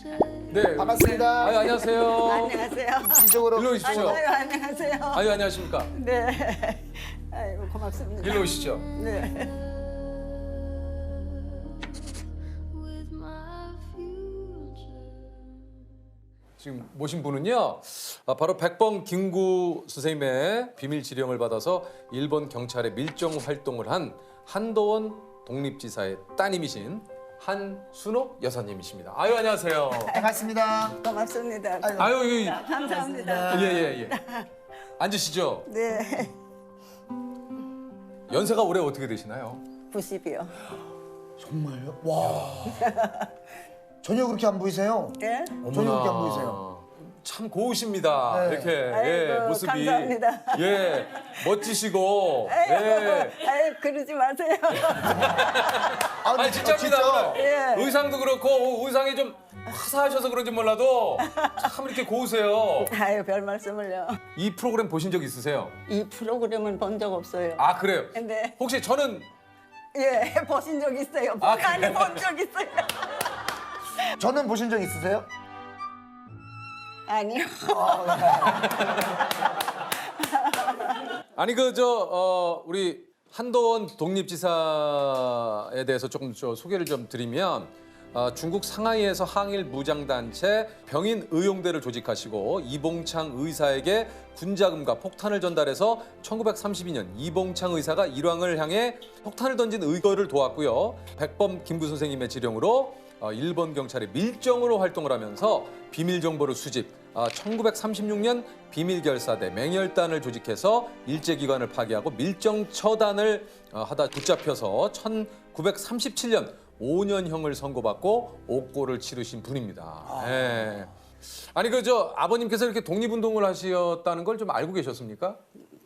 네. 반갑습니다. 아유, 안녕하세요. 안녕하세요. 이쪽으로 일로 오십시오. 아유, 안녕하세요. 아유, 안녕하십니까. 네. 아이고 고맙습니다. 일로 오시죠. 네. 지금 모신 분은요, 바로 백범 김구 선생님의 비밀 지령을 받아서 일본 경찰에 밀정 활동을 한 한도원 독립지사의 따님이신 한순옥 여사님이십니다. 아유, 안녕하세요. 반갑습니다. 고맙습니다. 아유, 감사합니다. 예. 앉으시죠. 네. 연세가 올해 어떻게 되시나요? 90이요. 정말요? 와. 전혀 그렇게 안 보이세요? 예? 전혀 그렇게 안 보이세요. 참 고우십니다. 네. 이렇게 아이고, 모습이 감사합니다. 예 멋지시고 예. 아유, 그러지 마세요. 아니 진짜입니다. 진짜? 오늘 예. 의상도 그렇고 의상이 좀 화사하셔서 그런지 몰라도 참 이렇게 고우세요. 아유, 별 말씀을요. 이 프로그램 보신 적 있으세요? 이 프로그램은 본 적 없어요. 아 그래요? 근데 혹시 저는 예, 보신 적 있어요. 아, 많이 그래요? 본 적 있어요. 저는 보신 적 있으세요? 아니요. 아니 우리 한도원 독립지사에 대해서 조금 소개를 좀 드리면 중국 상하이에서 항일 무장단체 병인 의용대를 조직하시고 이봉창 의사에게 군자금과 폭탄을 전달해서 1932년 이봉창 의사가 일왕을 향해 폭탄을 던진 의거를 도왔고요. 백범 김구 선생님의 지령으로 일본 경찰이 밀정으로 활동을 하면서 비밀 정보를 수집, 1936년 비밀결사대 맹열단을 조직해서 일제기관을 파괴하고 밀정 처단을 하다 붙잡혀서 1937년 5년형을 선고받고 옥고를 치르신 분입니다. 예. 아니 아버님께서 이렇게 독립운동을 하셨다는 걸 좀 알고 계셨습니까?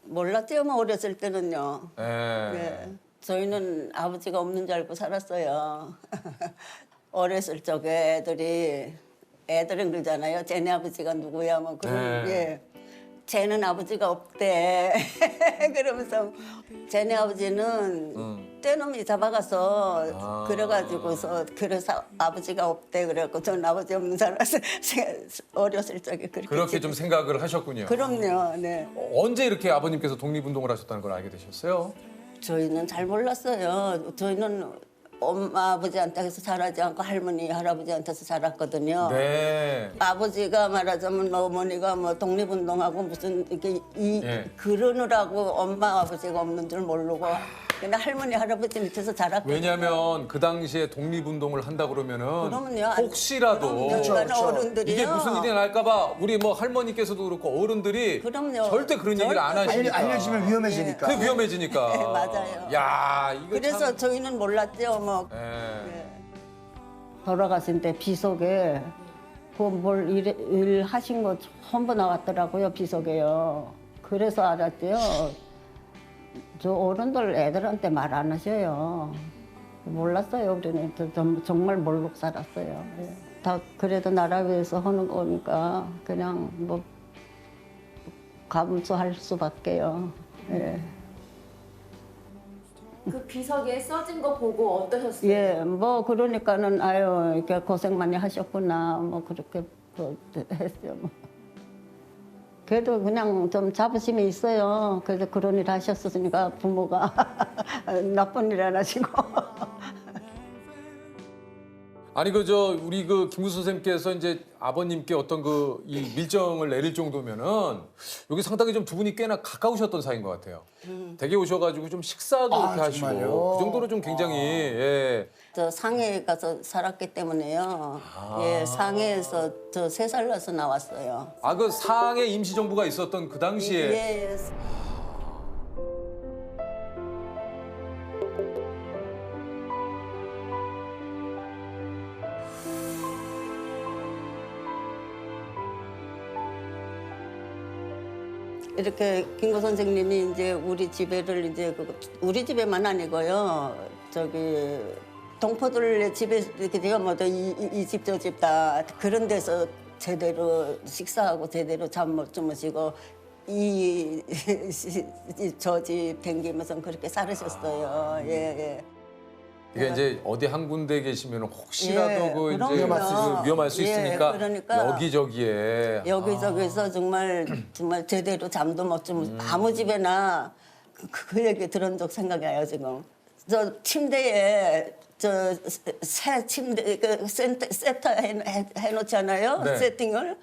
몰랐죠, 뭐 어렸을 때는요. 예. 네. 저희는 아버지가 없는 줄 알고 살았어요. 어렸을 적에 애들은 그러잖아요. 쟤네 아버지가 누구야 뭐 그런 네. 예. 쟤는 아버지가 없대. 그러면서 쟤네 아버지는 떼놈이 잡아가서 그래가지고서 그래서 아버지가 없대 그래갖고 전 아버지 없는 사람에서 어렸을 적에 그렇게 좀 생각을 하셨군요. 그럼요. 네. 언제 이렇게 아버님께서 독립운동을 하셨다는 걸 알게 되셨어요? 저희는 잘 몰랐어요. 저희는 엄마 아버지한테서 자라지 않고 할머니 할아버지한테서 자랐거든요. 네. 아버지가 말하자면 어머니가 뭐 독립운동하고 무슨 이렇게 예. 그러느라고 엄마 아버지가 없는 줄 모르고 그냥 할머니 할아버지 밑에서 자랐거든요. 왜냐하면 그 당시에 독립운동을 한다 그러면은 그러면요. 혹시라도 그렇죠, 그러니까 그렇죠. 어른들이요. 이게 무슨 일이 날까봐 우리 뭐 할머니께서도 그렇고 어른들이 그럼요. 절대 그런 얘기를 안 절대 하시니까 알려지면 위험해지니까. 그 위험해지니까. 네, 맞아요. 야 이거 그래서 참. 저희는 몰랐죠. 뭐 예. 돌아가신 때 비속에 그뭘 일 하신 거 전부 나왔더라고요. 비속에요. 그래서 알았대요. 저 어른들 애들한테 말 안 하셔요. 몰랐어요. 우리는 정말 모르고 살았어요. 예. 다 그래도 나라 위해서 하는 거니까 그냥 뭐 감수할 수밖에요. 예. 그 비석에 써진 거 보고 어떠셨어요? 예, 뭐 그러니까는 아유 이렇게 고생 많이 하셨구나 뭐 그렇게 뭐 했어요. 뭐. 그래도 그냥 좀 자부심이 있어요. 그래서 그런 일 하셨으니까 부모가 나쁜 일 안 하시고. 아니 우리 김구 선생님께서 이제 아버님께 어떤 이 밀정을 내릴 정도면은 여기 상당히 좀 두 분이 꽤나 가까우셨던 사이인 것 같아요. 댁에 오셔가지고 좀 식사도 이렇게 하시고 정말요? 그 정도로 좀 굉장히 예. 저 상해에 가서 살았기 때문에요. 예, 상해에서 저 3살 나서 나왔어요. 그 상해 임시정부가 있었던 그 당시에 예, 예. 이렇게 김구 선생님이 이제 우리 집에를 이제 우리 집에만 아니고요. 저기 동포들 집에 이렇게 제가 뭐이 집 저 집 다 그런 데서 제대로 식사하고 제대로 잠 못 주무시고 이 저 집 댕기면서 그렇게 살으셨어요. 예, 예. 이게 이제 어디 한 군데 계시면 혹시라도 예, 그 이제 그럼요. 그 위험할 수 예, 있으니까 그러니까 여기저기에 여기저기서 정말 제대로 잠도 못 주면 아무 집에나 그 얘기 들은 적 생각이 나요 지금. 저 침대에 저 새 침대 그 세터 해놓잖아요. 네. 세팅을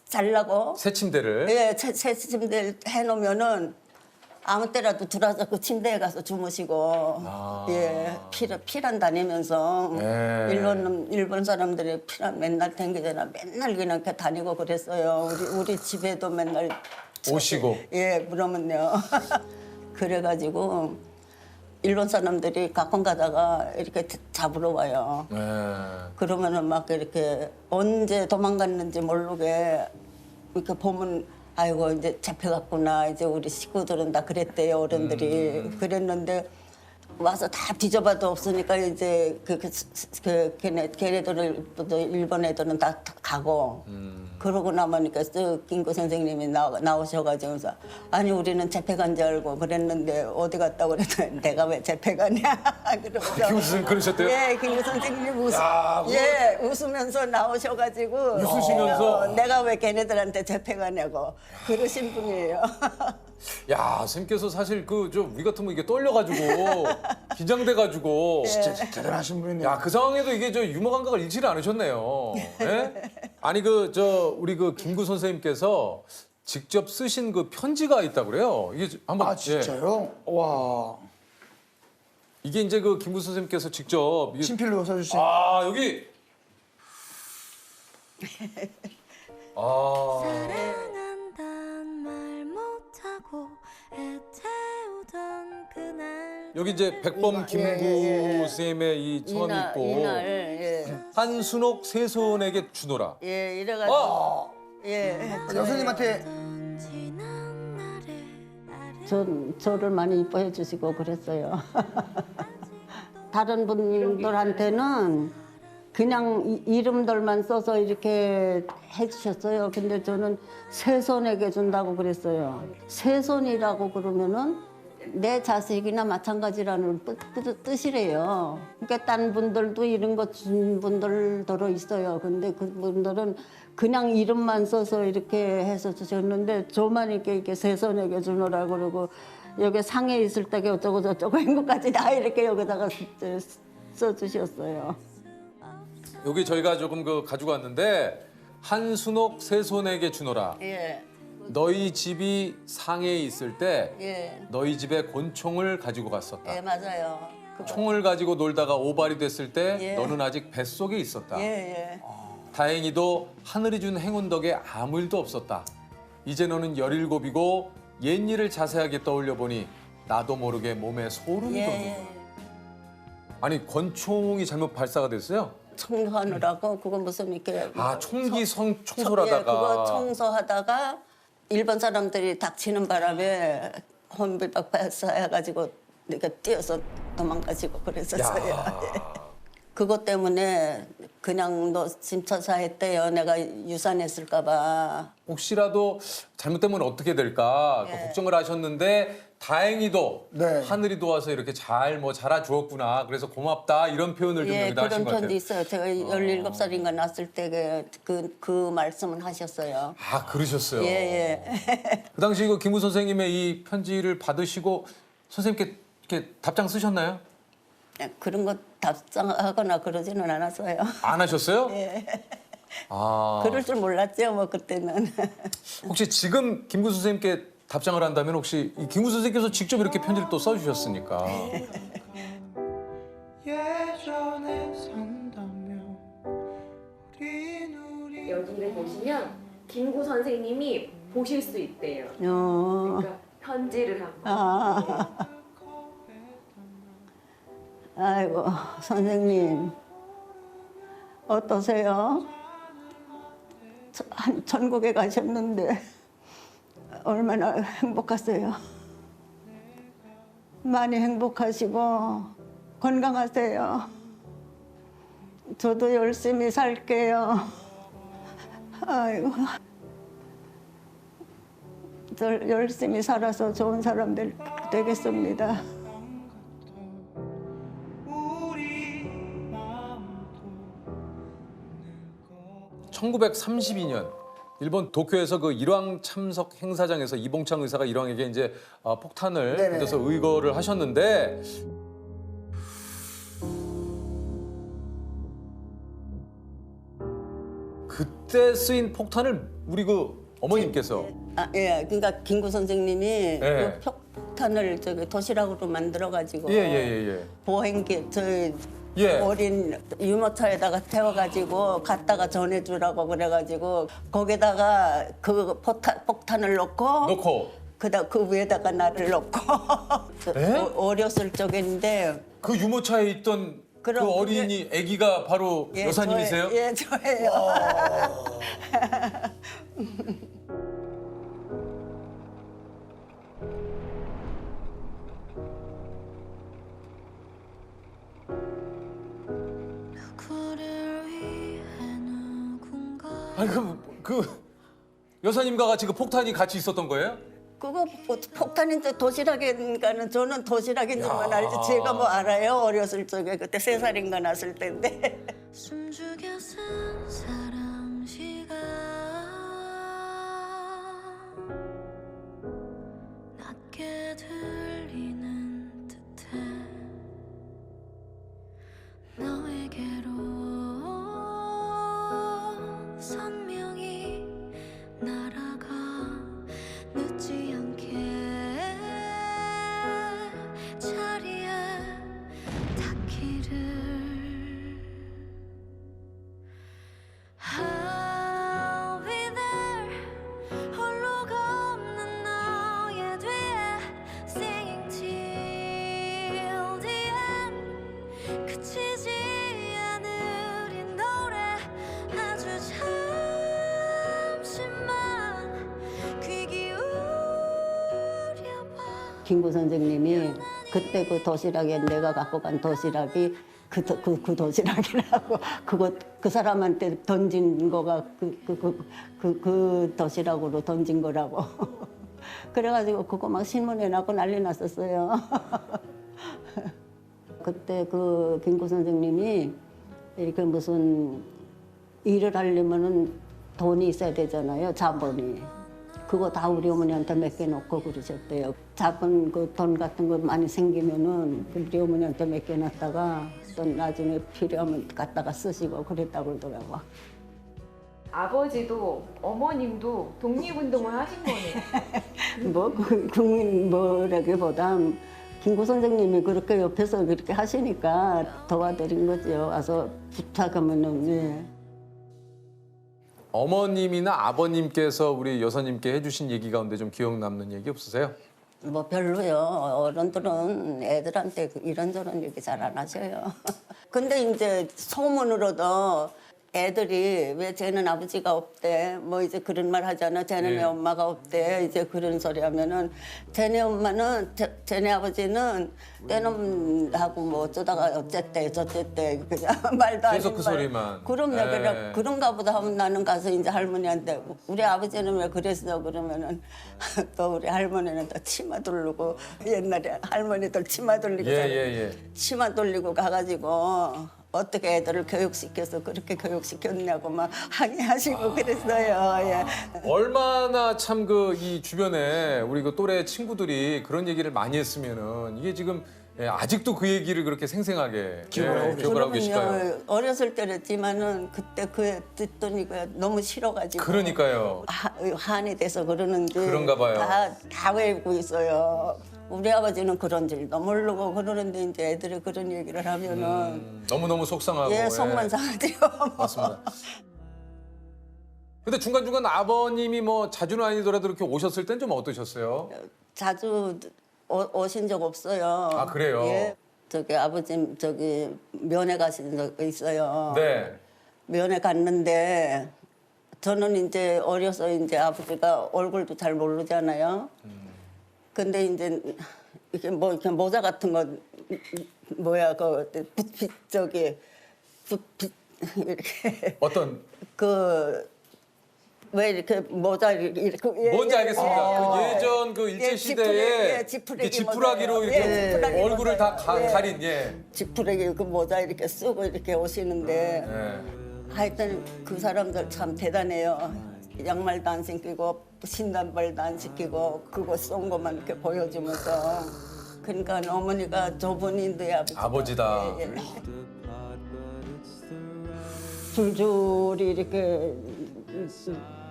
잘라고. 새 침대를 예, 새 침대 해놓으면은 아무 때라도 들어와서 그 침대에 가서 주무시고 예 피란 다니면서 네. 일본 사람들이 피란 맨날 댕기잖아. 맨날 그냥 이렇게 다니고 그랬어요. 우리 집에도 맨날 오시고. 예 그러면요. 그래가지고 일본 사람들이 가끔 가다가 이렇게 잡으러 와요. 네. 그러면은 막 이렇게 언제 도망갔는지 모르게 이렇게 보면 아이고 이제 잡혀갔구나. 이제 우리 식구들은 다 그랬대요. 어른들이 그랬는데 와서 다 뒤져봐도 없으니까 이제 걔네들을 일본 애들은 다 가고 그러고 나니까 김구 선생님이 나오셔가지고 그래서 아니 우리는 잡혀간 줄 알고 그랬는데 어디 갔다고 그랬더니 내가 왜 잡혀가냐 그러면서 김구 선생님 그러셨대요? 예, 김구 선생님이 웃으면서 나오셔가지고 웃으시면서? 내가 왜 걔네들한테 잡혀가냐고 그러신 분이에요. 야, 선생님께서 사실 그 저 위 같으면 이게 떨려가지고 긴장돼가지고 진짜 대단하신 분이네요. 야, 그 상황에도 이게 저 유머 감각을 잃지를 않으셨네요. 예? 아니 우리 그 김구 선생님께서 직접 쓰신 그 편지가 있다고 그래요. 이게 한번 아 진짜요? 와. 이게 이제 그 김구 선생님께서 직접 친필로 써주신. 여기 사랑한단 말 못하고 애태우던 그날 여기 이제 백범 김구 선생님의 이 성함이 있고 이날 예. 한순옥 세손에게 주노라. 예, 이래가지고 예. 여수님한테 지난 날에 저를 많이 이뻐해 주시고 그랬어요. 다른 분들한테는 그냥 이름들만 써서 이렇게 해주셨어요. 근데 저는 세손에게 준다고 그랬어요. 세손이라고 그러면은 내 자식이나 마찬가지라는 뜻이래요. 그러니까 딴 분들도 이런 거 준 분들도 있어요. 근데 그분들은 그냥 이름만 써서 이렇게 해서 주셨는데 저만 이렇게 세손에게 주노라 그러고 여기 상해 있을 때 어쩌고 저쩌고 한 것까지 다 이렇게 여기다가 써주셨어요. 여기 저희가 조금 가지고 왔는데 한순옥 세손에게 주노라. 예, 너희 집이 상해에 있을 때 예, 너희 집에 곤총을 가지고 갔었다. 예, 맞아요. 총을 가지고 놀다가 오발이 됐을 때 예. 너는 아직 뱃속에 있었다. 예, 예. 다행히도 하늘이 준 행운 덕에 아무 일도 없었다. 이제 너는 17이고 옛일을 자세하게 떠올려 보니 나도 모르게 몸에 소름이 예, 돋는다. 예. 아니 권총이 잘못 발사가 됐어요? 청소하느라고 그거 무슨 이렇게 총기 예, 청소하다가 그거 청소하다가 일본 사람들이 닥치는 바람에 혼비박 발사해가지고 이렇게 뛰어서 도망가시고 그랬었어요. 야. 그것 때문에 그냥 너 심처사 했대요. 내가 유산했을까봐. 혹시라도 잘못되면 어떻게 될까 그 예. 걱정을 하셨는데 다행히도 네. 하늘이 도와서 이렇게 잘 자라주었구나. 그래서 고맙다 이런 표현을 좀 예, 여기다 하신 그런 것 같아요. 편도 있어요. 제가 17살인가 났을 때 그 말씀은 하셨어요. 아 그러셨어요. 예, 예. 그 당시 그 김구 선생님의 이 편지를 받으시고 선생님께 이렇게 답장 쓰셨나요? 그런 거 답장하거나 그러지는 않았어요. 안 하셨어요? 예. 아 그럴 줄 몰랐죠, 뭐 그때는. 혹시 지금 김구 선생님께 답장을 한다면 혹시 이 김구 선생님께서 직접 이렇게 편지를 또 써주셨으니까 예전에 산다면 우리 여기를 보시면 김구 선생님이 보실 수 있대요. 그러니까 편지를 한 거. 아. 아이고, 선생님. 어떠세요? 천국에 가셨는데 얼마나 행복하세요? 많이 행복하시고 건강하세요. 저도 열심히 살게요. 아이고. 저 열심히 살아서 좋은 사람 되겠습니다. 1932년 일본 도쿄에서 그 일왕 참석 행사장에서 이봉창 의사가 일왕에게 이제 폭탄을 네네. 던져서 의거를 하셨는데 그때 쓰인 폭탄을 우리 그 어머님께서 예, 그러니까 김구 선생님이 예. 그 폭탄을 저기 도시락으로 만들어가지고 예. 보행기 예. 어린 유모차에다가 태워가지고 갔다가 전해주라고 그래가지고 거기다가 그 폭탄을 넣고 그다음 그 위에다가 나를 넣고 에? 어렸을 적인데 그 유모차에 있던 그 그럼 어린이 아기가 바로 예, 여사님이세요? 예, 저예요. 누구를 위해 누군가 아니 그 여사님과 같이 그 폭탄이 같이 있었던 거예요? 그거 폭탄인지 도시락인가는 저는 도시락인지만 알지 제가 뭐 알아요. 어렸을 적에 그때 3살인가 났을 때인데. 숨죽여 쓴 사람 시간 낮게 들리는 듯해 너에게로 선명히 날아가 늦지 않게 자리에 닿기를 I'll be there 홀로가 없는 너의 뒤에 Singing till the end 그치지 않을 이 노래 아주 잠시만 귀 기울여봐 김구 선생님이 그때 그 도시락에 내가 갖고 간 도시락이 그 도시락이라고 그 사람한테 던진 거가 그 도시락으로 던진 거라고 그래가지고 그거 막 신문에 나고 난리 났었어요. 그때 그 김구 선생님이 이렇게 무슨 일을 하려면은 돈이 있어야 되잖아요. 자본이. 그거 다 우리 어머니한테 맡겨놓고 그러셨대요. 자본 그 돈 같은 거 많이 생기면은 우리 어머니한테 맡겨놨다가 또 나중에 필요하면 갖다가 쓰시고 그랬다고 그러더라고. 아버지도 어머님도 독립운동을 하신 거네요. 뭐 국민 뭐라기보다 김구 선생님이 그렇게 옆에서 그렇게 하시니까 도와드린 거죠. 와서 부탁하면은 예. 어머님이나 아버님께서 우리 여사님께 해주신 얘기 가운데 좀 기억 남는 얘기 없으세요? 뭐 별로요. 어른들은 애들한테 이런저런 얘기 잘 안 하셔요. 근데 이제 소문으로도 애들이 왜 쟤는 아버지가 없대 뭐 이제 그런 말 하잖아. 쟤는 예. 왜 엄마가 없대 이제 그런 소리 하면은 쟤네 엄마는 쟤네 아버지는 떼놈하고 뭐 어쩌다가 어쨌대 저쨌대 그냥 말도 안 계속 하는 그 말. 소리만. 그럼요. 예. 그래 그런가 보다 하면 나는 가서 이제 할머니한테 우리 아버지는 왜 그랬어 그러면은 또 우리 할머니는 또 치마 돌리고 옛날에 할머니들 치마 돌리고 예. 치마 돌리고 가가지고 어떻게 애들을 교육시켜서 그렇게 교육시켰냐고 막 항의하시고 그랬어요. 예. 얼마나 참 그 이 주변에 우리 그 또래 친구들이 그런 얘기를 많이 했으면은 이게 지금 아직도 그 얘기를 그렇게 생생하게 기억을 하고 계실까요? 그러면요, 어렸을 때랬지만은 그때 그 듣더니 너무 싫어가지고 그러니까요. 한이 돼서 그러는지 그런가 봐요. 다 외우고 있어요. 우리 아버지는 그런 줄도 모르고 그러는데 이제 애들이 그런 얘기를 하면은 너무너무 속상하고. 예, 속만 상하죠. 맞습니다. 근데 중간중간 아버님이 뭐 자주는 아니더라도 이렇게 오셨을 땐 좀 어떠셨어요? 자주 오신 적 없어요. 아, 그래요? 예. 저기 아버지 저기 면회 가신 적 있어요. 네. 면회 갔는데 저는 이제 어려서 이제 아버지가 얼굴도 잘 모르잖아요. 근데 이제 이렇게 뭐 이렇게 모자 같은 거 뭐야 그 저기 이렇게 어떤 왜 이렇게 모자 이렇게 뭔지 알겠습니다. 그 예전 그 일제 예, 시대에 지푸라기 지푸라기로 모자예요. 이렇게 예, 지푸라기 얼굴을 다 모자예요. 예. 가린 예. 지푸라기 그 모자 이렇게 쓰고 이렇게 오시는데 예. 하여튼 그 사람들 참 대단해요. 양말도 안 신기고 신단발도 안 시키고 그거 쏜 것만 이렇게 보여주면서 그러니까 어머니가 저분이 내 아버지다. 예, 예. 줄줄이 이렇게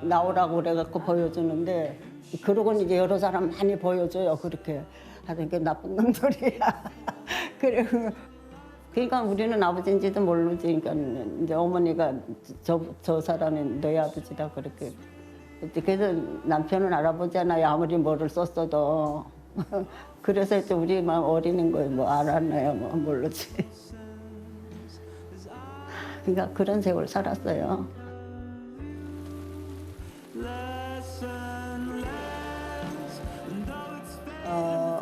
나오라고 그래갖고 보여주는데 그러고는 이제 여러 사람 많이 보여줘요. 그렇게 하여튼 그 나쁜 놈들이야. 그래. 그러니까 우리는 아버지인지도 모르지. 그러니까 이제 어머니가 저 사람이 너희 아버지다 그렇게. 그래서 남편은 알아보잖아요. 아무리 뭐를 썼어도. 그래서 이제 우리만 어리는 거예요. 뭐 알았나요? 뭐 모르지. 그러니까 그런 세월 살았어요.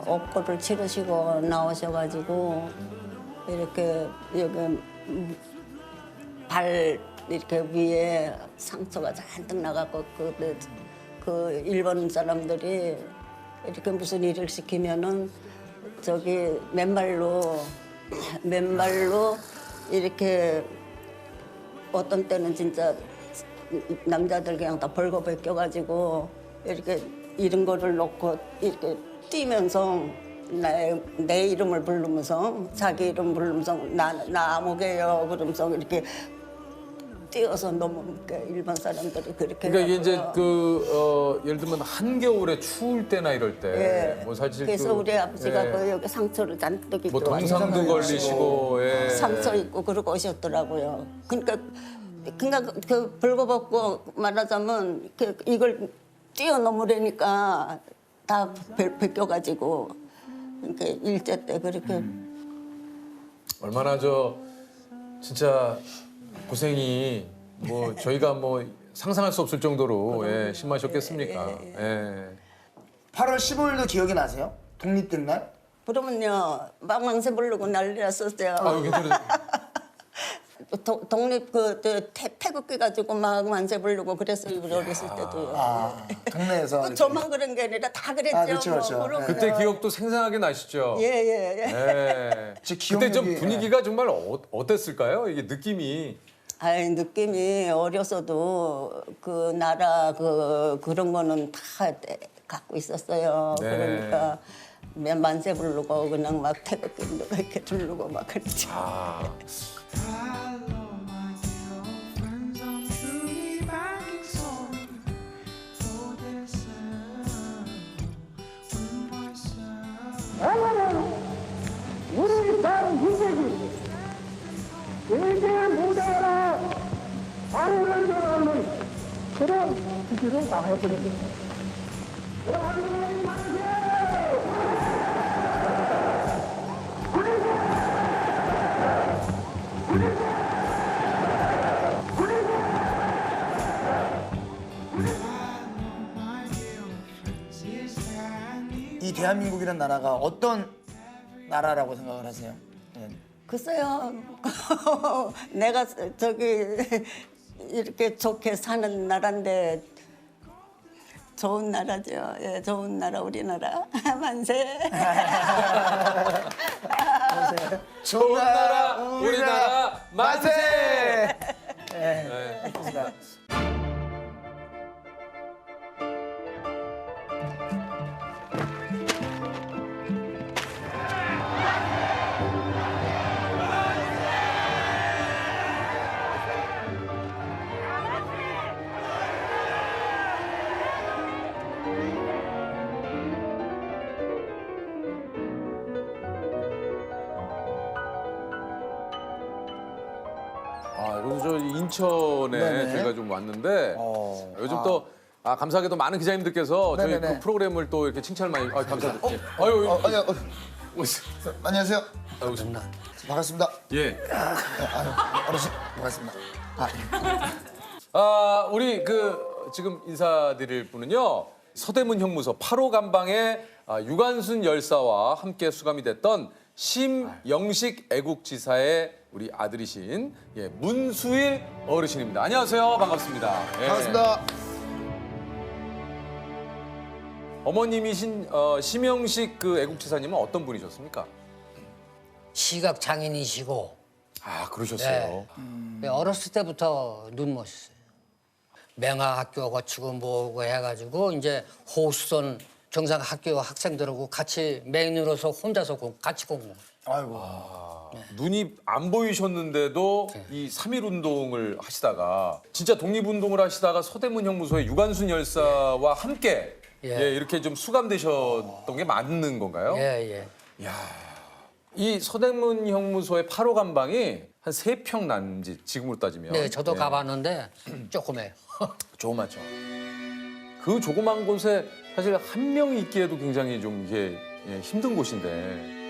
업고를 치르시고 나오셔가지고 이렇게 여기 발 이렇게 위에 상처가 잔뜩 나갖고 그 일본 사람들이 이렇게 무슨 일을 시키면은 저기 맨발로 이렇게 어떤 때는 진짜 남자들 그냥 다 벌거벗 껴가지고 이렇게 이런 거를 놓고 이렇게 뛰면서 내 이름을 부르면서 자기 이름 부르면서 나 아무개요 그러면서 이렇게 뛰어서 넘어니까 일반 사람들이 그렇게 그러니까 이게 이제 하고요. 예를 들면 한겨울에 추울 때나 이럴 때 예. 뭐 사실 그래서 우리 아버지가 예. 그 여기 상처를 잔뜩 입고 뭐 동상도 완전 걸리시고 예. 상처 입고 그러고 오셨더라고요. 그러니까 그 벌거벗고 말하자면 이걸 뛰어넘으려니까 다 벗겨가지고 그러니까 일제 때 그렇게 얼마나 진짜 고생이 뭐 저희가 뭐 상상할 수 없을 정도로 예, 심하셨겠습니까? 예. 8월 15일도 기억이 나세요? 독립된 날? 그러면요 망망새 부르고 난리 났었어요. 아, 여기 들으 독립 태극기 가지고 막 만세 부르고 그랬어요. 우리 어렸을 때도요. 아, 동네에서. 이렇게. 저만 그런 게 아니라 다 그랬죠. 아, 그렇죠, 그렇죠. 뭐 그러면. 그때 기억도 생생하게 나시죠? 예. 예. 제 그때 좀 기억력이- 분위기가 정말 어땠을까요? 이게 느낌이 아이 느낌이 어려서도 그 나라 그런 거는 다 갖고 있었어요. 네. 그러니까 만세 부르고 그냥 막 태극기 이렇게 두르고 막 그랬죠. 아, Hello, my dear old friends. I'm truly back in sorry for this with myself. 우리 다른 인생이 인생의 무대라 발을 들어오는 그런 기기를 당해버립니다. My dear old friends, is there any 이 대한민국이라는 나라가 어떤 나라라고 생각을 하세요? 예. 글쎄요. 내가 저기 이렇게 좋게 사는 나라인데 좋은 나라죠. 예, 좋은 나라 우리나라. 만세. 좋은 나라 우리나라 만세! 네. 아, 그리고 저 인천에 네네. 저희가 좀 왔는데 요즘 또 감사하게도 많은 기자님들께서 저희 네네네. 그 프로그램을 또 이렇게 칭찬을 많이 감사드립니다. 아유, 아니요. 오세요. 안녕하세요. 오십니다. 반갑습니다. 예. 어르신 반갑습니다. 우리 지금 인사드릴 분은요. 서대문 형무소 8호 감방의 유관순 열사와 함께 수감이 됐던 심영식 애국지사의 우리 아들이신 문수일 어르신입니다. 안녕하세요. 반갑습니다. 예. 반갑습니다. 어머님이신 심영식 애국지사님은 어떤 분이셨습니까? 시각 장애인이시고 아, 그러셨어요. 어렸을 때부터 눈 멋있어요. 맹화학교 거치고 뭐고 해가지고 이제 호수선 정상 학교 학생들하고 같이 맹인으로서 혼자서 같이 공부. 아이고. 눈이 안 보이셨는데도 이 3.1 운동을 하시다가 진짜 독립운동을 하시다가 서대문 형무소의 유관순 열사와 함께 예. 이렇게 좀 수감되셨던 게 맞는 건가요? 예. 이 서대문 형무소의 8호 감방이 한 3평 난지 지금으로 따지면. 네, 저도 예. 가봤는데 조그매요. 조그맣죠. 그 조그만 곳에 사실 한 명이 있기에도 굉장히 좀 이게 힘든 곳인데.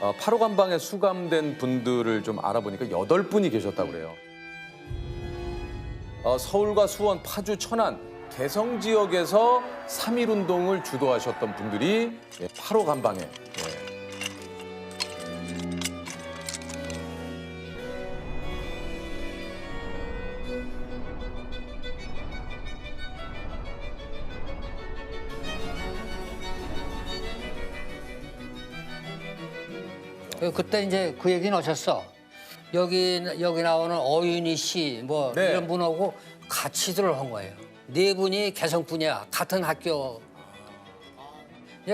어, 8호 감방에 수감된 분들을 좀 알아보니까 8분이 계셨다고 그래요. 서울과 수원, 파주, 천안, 개성 지역에서 3.1 운동을 주도하셨던 분들이 8호 감방에. 그때 이제 그 얘기는 하셨어. 여기 나오는 어윤희 씨 뭐 네. 이런 분하고 같이 들어한 거예요. 네 분이 개성분이야. 같은 학교.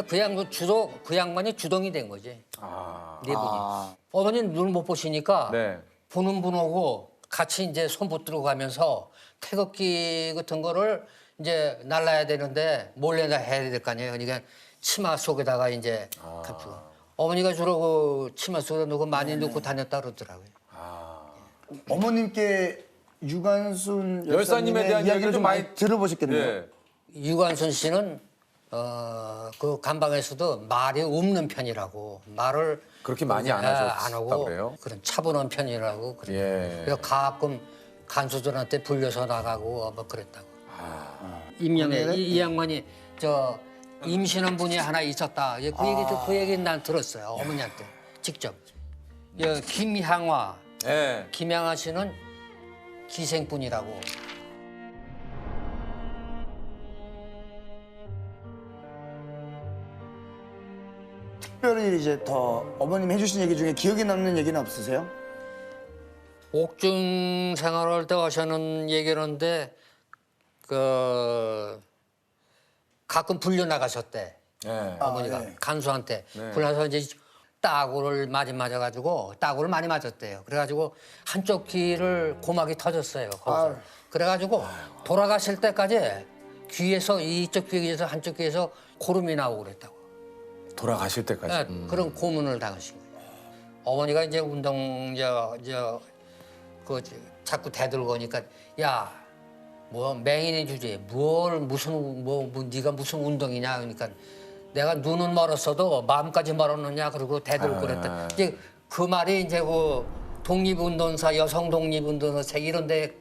그 양반이 주동이 된 거지. 네 분이. 어머니는 눈을 못 보시니까 네. 보는 분하고 같이 이제 손 붙들고 가면서 태극기 같은 거를 이제 날라야 되는데 몰래 해야 될 거 아니에요. 그러니까 치마 속에다가 이제 갖고. 어머니가 주로 그 치마 속에 넣고 많이 넣고 다녔다 그러더라고요. 어머님께 유관순 열사님에 열사님에 대한 이야기를 좀 많이 많이- 들어보셨겠네요. 예. 유관순 씨는 그 감방에서도 말이 없는 편이라고 말을 그렇게 많이 안 하셨다고 하고 그래요? 그런 차분한 편이라고 그래요. 예. 그래서 가끔 간수들한테 불려서 나가고 뭐 그랬다고. 임영애 이 양반이 저 임신한 분이 하나 있었다. 그 얘기는 난 들었어요. 어머니한테 직접. 김향화, 예. 김향화 씨는 기생분이라고. 특별히 이제 더 어머님 해주신 얘기 중에 기억에 남는 얘기는 없으세요? 옥중 생활할 때 하시는 얘기는데 그 가끔 불려 나가셨대. 예. 어머니가 네. 간수한테 네. 불러서 이제 따구를 많이 맞아가지고 따구를 많이 맞았대요. 그래가지고 한쪽 귀를 고막이 터졌어요. 거기서. 아유. 그래가지고 돌아가실 때까지 귀에서 이쪽 귀에서 한쪽 귀에서 고름이 나오고 그랬다고. 돌아가실 때까지. 네, 그런 고문을 당하신 거예요. 어머니가 이제 운동 자꾸 대들거니까 야 뭐 맹인의 주제에 네가 무슨 운동이냐 그러니까 내가 눈은 멀었어도 마음까지 멀었느냐 그러고 대들고 그랬다. 이제 그 말이 이제 그 독립운동사 여성 독립운동사 책 이런 데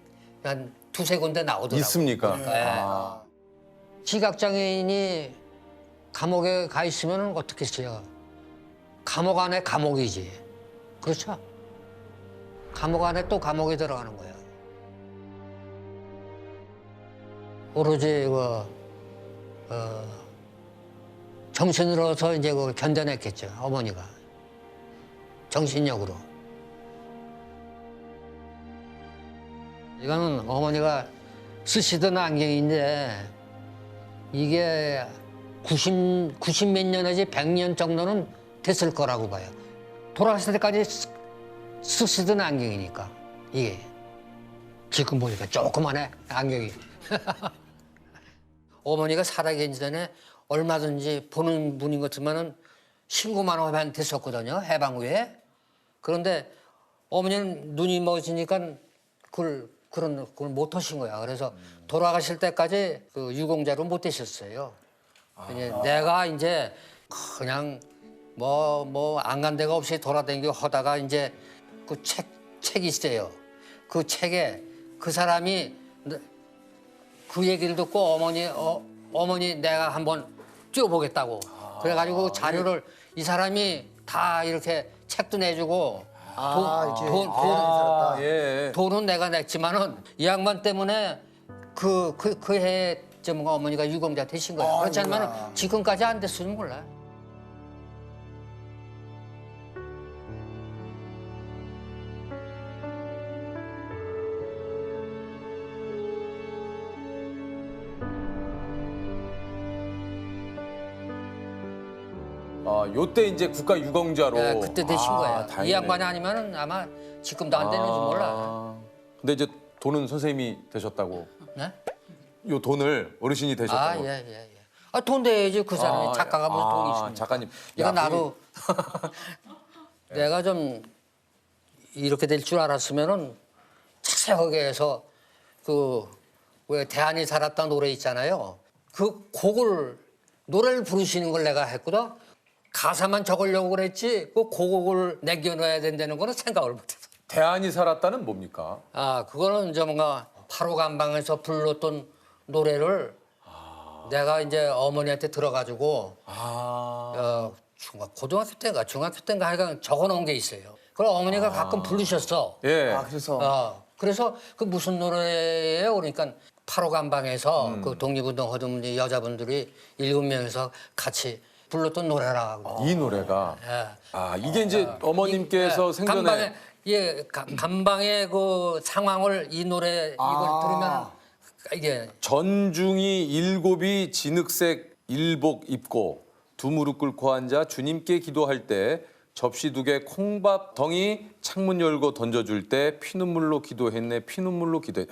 한 두세 군데 나오더라고요. 있습니까? 네. 시각장애인이 감옥에 가 있으면 어떻게 써요? 감옥 안에 감옥이지. 그렇죠? 감옥 안에 또 감옥에 들어가는 거예요. 오로지 정신으로서 이제 그걸 견뎌냈겠죠. 어머니가. 정신력으로. 이거는 어머니가 쓰시던 안경인데 이게 90 몇 년 내지 100년 정도는 됐을 거라고 봐요. 돌아가실 때까지 쓰시던 안경이니까 이게 지금 보니까 조그만해 안경이. 어머니가 살아계신 전에 얼마든지 보는 분인 것 같으면은 신고만 하면 됐었거든요 해방 후에. 그런데 어머니는 눈이 멀어지니까 그걸 못 하신 거야. 그래서 돌아가실 때까지 그 유공자로 못 되셨어요. 그냥 내가 이제 그냥 뭐 안 간 데가 없이 돌아다니고 하다가 이제 그 책이 있어요. 그 책에 그 사람이 그 얘기를 듣고 어머니 내가 한번 뛰어보겠다고. 그래가지고 자료를 이 사람이 다 이렇게 책도 내주고 돈은 내가 냈지만은 이 양반 때문에 그 해쯤 어머니가 유공자 되신 거예요. 그렇지 않으면 지금까지 안 됐으면 몰라. 요때 이제 국가 유공자로. 네, 그때 되신 거예요. 다행이네. 이 양반이 아니면은 아마 지금도 안 되는지 몰라. 근데 이제 돈은 선생님이 되셨다고. 네? 요 돈을 어르신이 되셨다고. 예. 돈 내야지 그 사람이 작가가 무슨 돈이 있습니까? 작가님. 이거 야, 나도 내가 좀 이렇게 될 줄 알았으면은 자세하게 해서 그 왜 대안이 살았다 노래 있잖아요. 그 곡을 노래를 부르시는 걸 내가 했거든. 가사만 적으려고 그랬지 그 곡을 남겨놔야 된다는 거는 생각을 못했어. 대안이 살았다는 뭡니까? 그거는 이제 뭔가 8호 감방에서 불렀던 노래를 내가 이제 어머니한테 들어가지고 중학교 때인가 하여간 적어놓은 게 있어요. 그걸 어머니가 가끔 부르셨어. 예. 그래서 그 무슨 노래예요? 그러니까 8호 감방에서 그 독립운동 하던 여자분들이 7명이서 같이 불렀던 노래라고. 이 노래가. 예. 이게 이제 어머님께서 생전에. 감방의 그 상황을 이 노래 이걸 들으면 이게 전중이 7이 진흙색 일복 입고 두 무릎 꿇고 앉아 주님께 기도할 때 접시 2개 콩밥 덩이 창문 열고 던져줄 때 피눈물로 기도했네 피눈물로 기도했.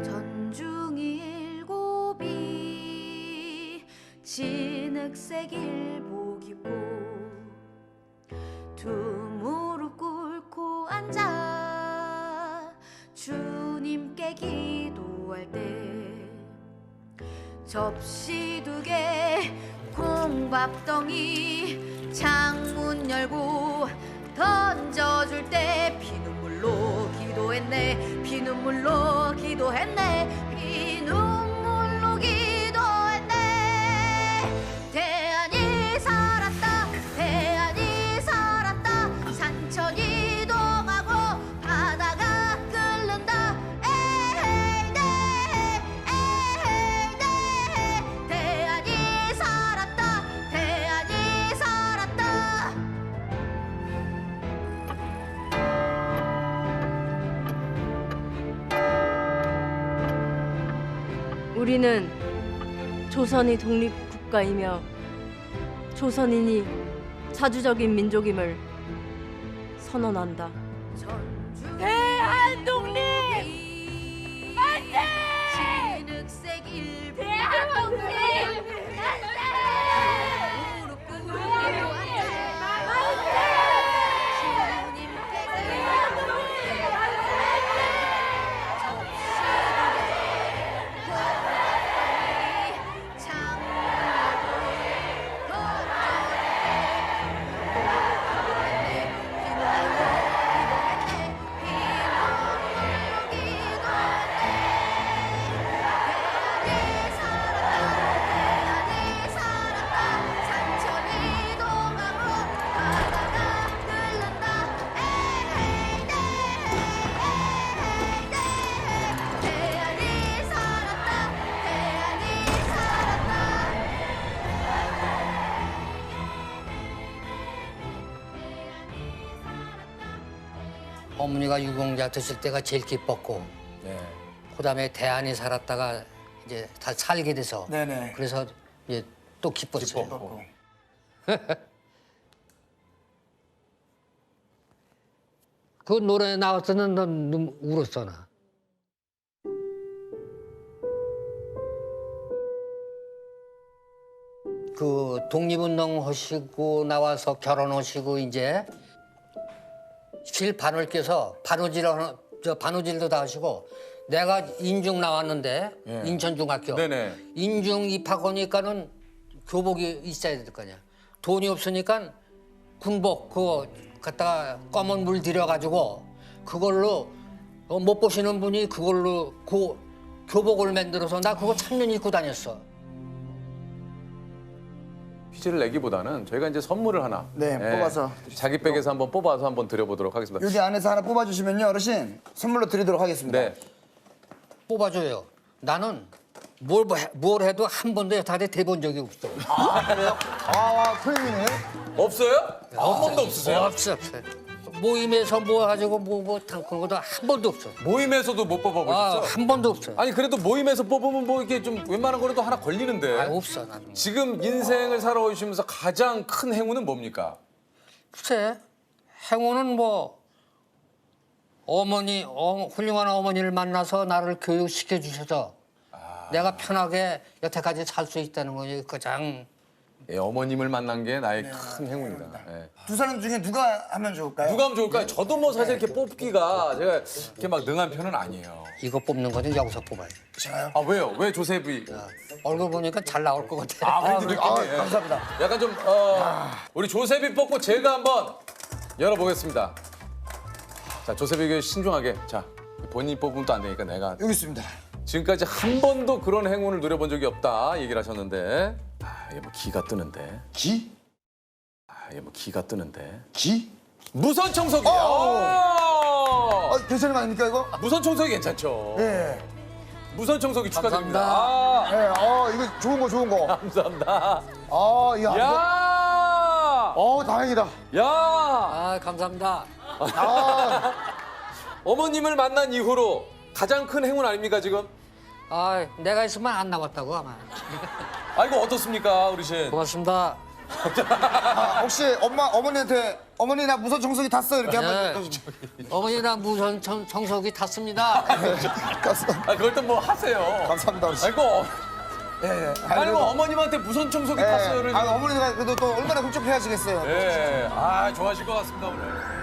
전중이 7이 진흙색 일복 입고 두 무릎 꿇고 앉아 주님께 기도할 때 접시 2개 콩밥덩이 창문 열고 던져줄 때 피눈물로 기도했네 피눈물로 기도했네 피눈물로 기도했네 대안이 살았다 대안이 살았다 산천 이동하고 바다가 끓는다 에헤이 네 대안이 살았다 대안이 살았다 우리는 조선이 독립국가이며 조선인이 자주적인 민족임을 선언한다. 대한독립! 만세! 진흙색 일복 대한독립! 만세! 무릎 꿇고 앉아 주님께 어머니가 유공자 되실 때가 제일 기뻤고 그다음에 대안이 살았다가 이제 다 살게 돼서 네네. 그래서 이제 또 기뻤어요. 그 노래 나왔을 때는 넌 울었어 나. 그 독립운동 하시고 나와서 결혼하시고 이제 실 바늘 껴서 바느질도 다 하시고 내가 인중 나왔는데 인천중학교 네네. 인중 입학하니까는 교복이 있어야 될 거 아니야. 돈이 없으니까 군복 그거 갖다가 검은 물 들여가지고 그걸로 못 보시는 분이 그걸로 그 교복을 만들어서 나 그거 3년 입고 다녔어. 퀴즈를 내기보다는 저희가 이제 선물을 하나 네, 뽑아서 자기 백에서 한번 뽑아서 한번 드려보도록 하겠습니다. 여기 안에서 하나 뽑아주시면요, 어르신 선물로 드리도록 하겠습니다. 네. 뽑아줘요. 나는 뭘 해도 한 번도 여태까지 대본 적이 없어. 아, 그래요? 아, 큰일이네. 없어요? 한 번도 없으세요? 없어. 모임에서 뭐 가지고 그런 것도 한 번도 없어. 모임에서도 못 뽑아보셨어? 한 번도 없어. 아니 그래도 모임에서 뽑으면 뭐 이렇게 좀 웬만한 거라도 하나 걸리는데. 없어 나는. 지금 인생을 살아오시면서 가장 큰 행운은 뭡니까? 글쎄, 행운은 뭐 훌륭한 어머니를 만나서 나를 교육시켜 주셔서 내가 편하게 여태까지 살 수 있다는 거지 가장. 예, 어머님을 만난 게 나의 큰 행운이다. 예. 두 사람 중에 누가 하면 좋을까요? 누가 하면 좋을까요? 저도 뭐 사실 이렇게 뽑기가 제가 이렇게 막 능한 편은 아니에요. 이거 뽑는 거는 여기서 뽑아야 돼. 제가요? 아 왜요? 왜 조셉이? 얼굴 보니까 잘 나올 것 같아. 아, 그래도 느낌이. 예. 감사합니다. 약간 좀 우리 조셉이 뽑고 제가 한번 열어보겠습니다. 자, 조셉에게 신중하게. 자, 본인이 뽑으면 또 안 되니까 내가 여기 있습니다. 지금까지 한 번도 그런 행운을 누려본 적이 없다 얘기를 하셨는데 이게 뭐 기가 뜨는데. 기? 이게 뭐 기가 뜨는데. 기? 무선 청소기. 괜찮은 거 아닙니까, 이거? 무선 청소기 괜찮죠? 예. 무선 청소기 축하드립니다. 감사합니다. 예, 이거 좋은 거. 감사합니다. 야. 야! 다행이다. 야! 감사합니다. 어머님을 만난 이후로 가장 큰 행운 아닙니까 지금? 내가 있으면 안 나왔다고 아마. 아이고 어떻습니까 어르신? 고맙습니다. 혹시 어머니한테 어머니 나 무선 청소기 탔어 이렇게 한번 어머니나 무선 청소기 탔습니다. 그걸 또 뭐 하세요? 감사합니다. 어르신. 아이고 예. 아니 뭐 어머님한테 무선 청소기 탔어요를. 어머니가 그래도 또 얼마나 훌쩍해하시겠어요. 예. 좋아하실 것 같습니다 오늘.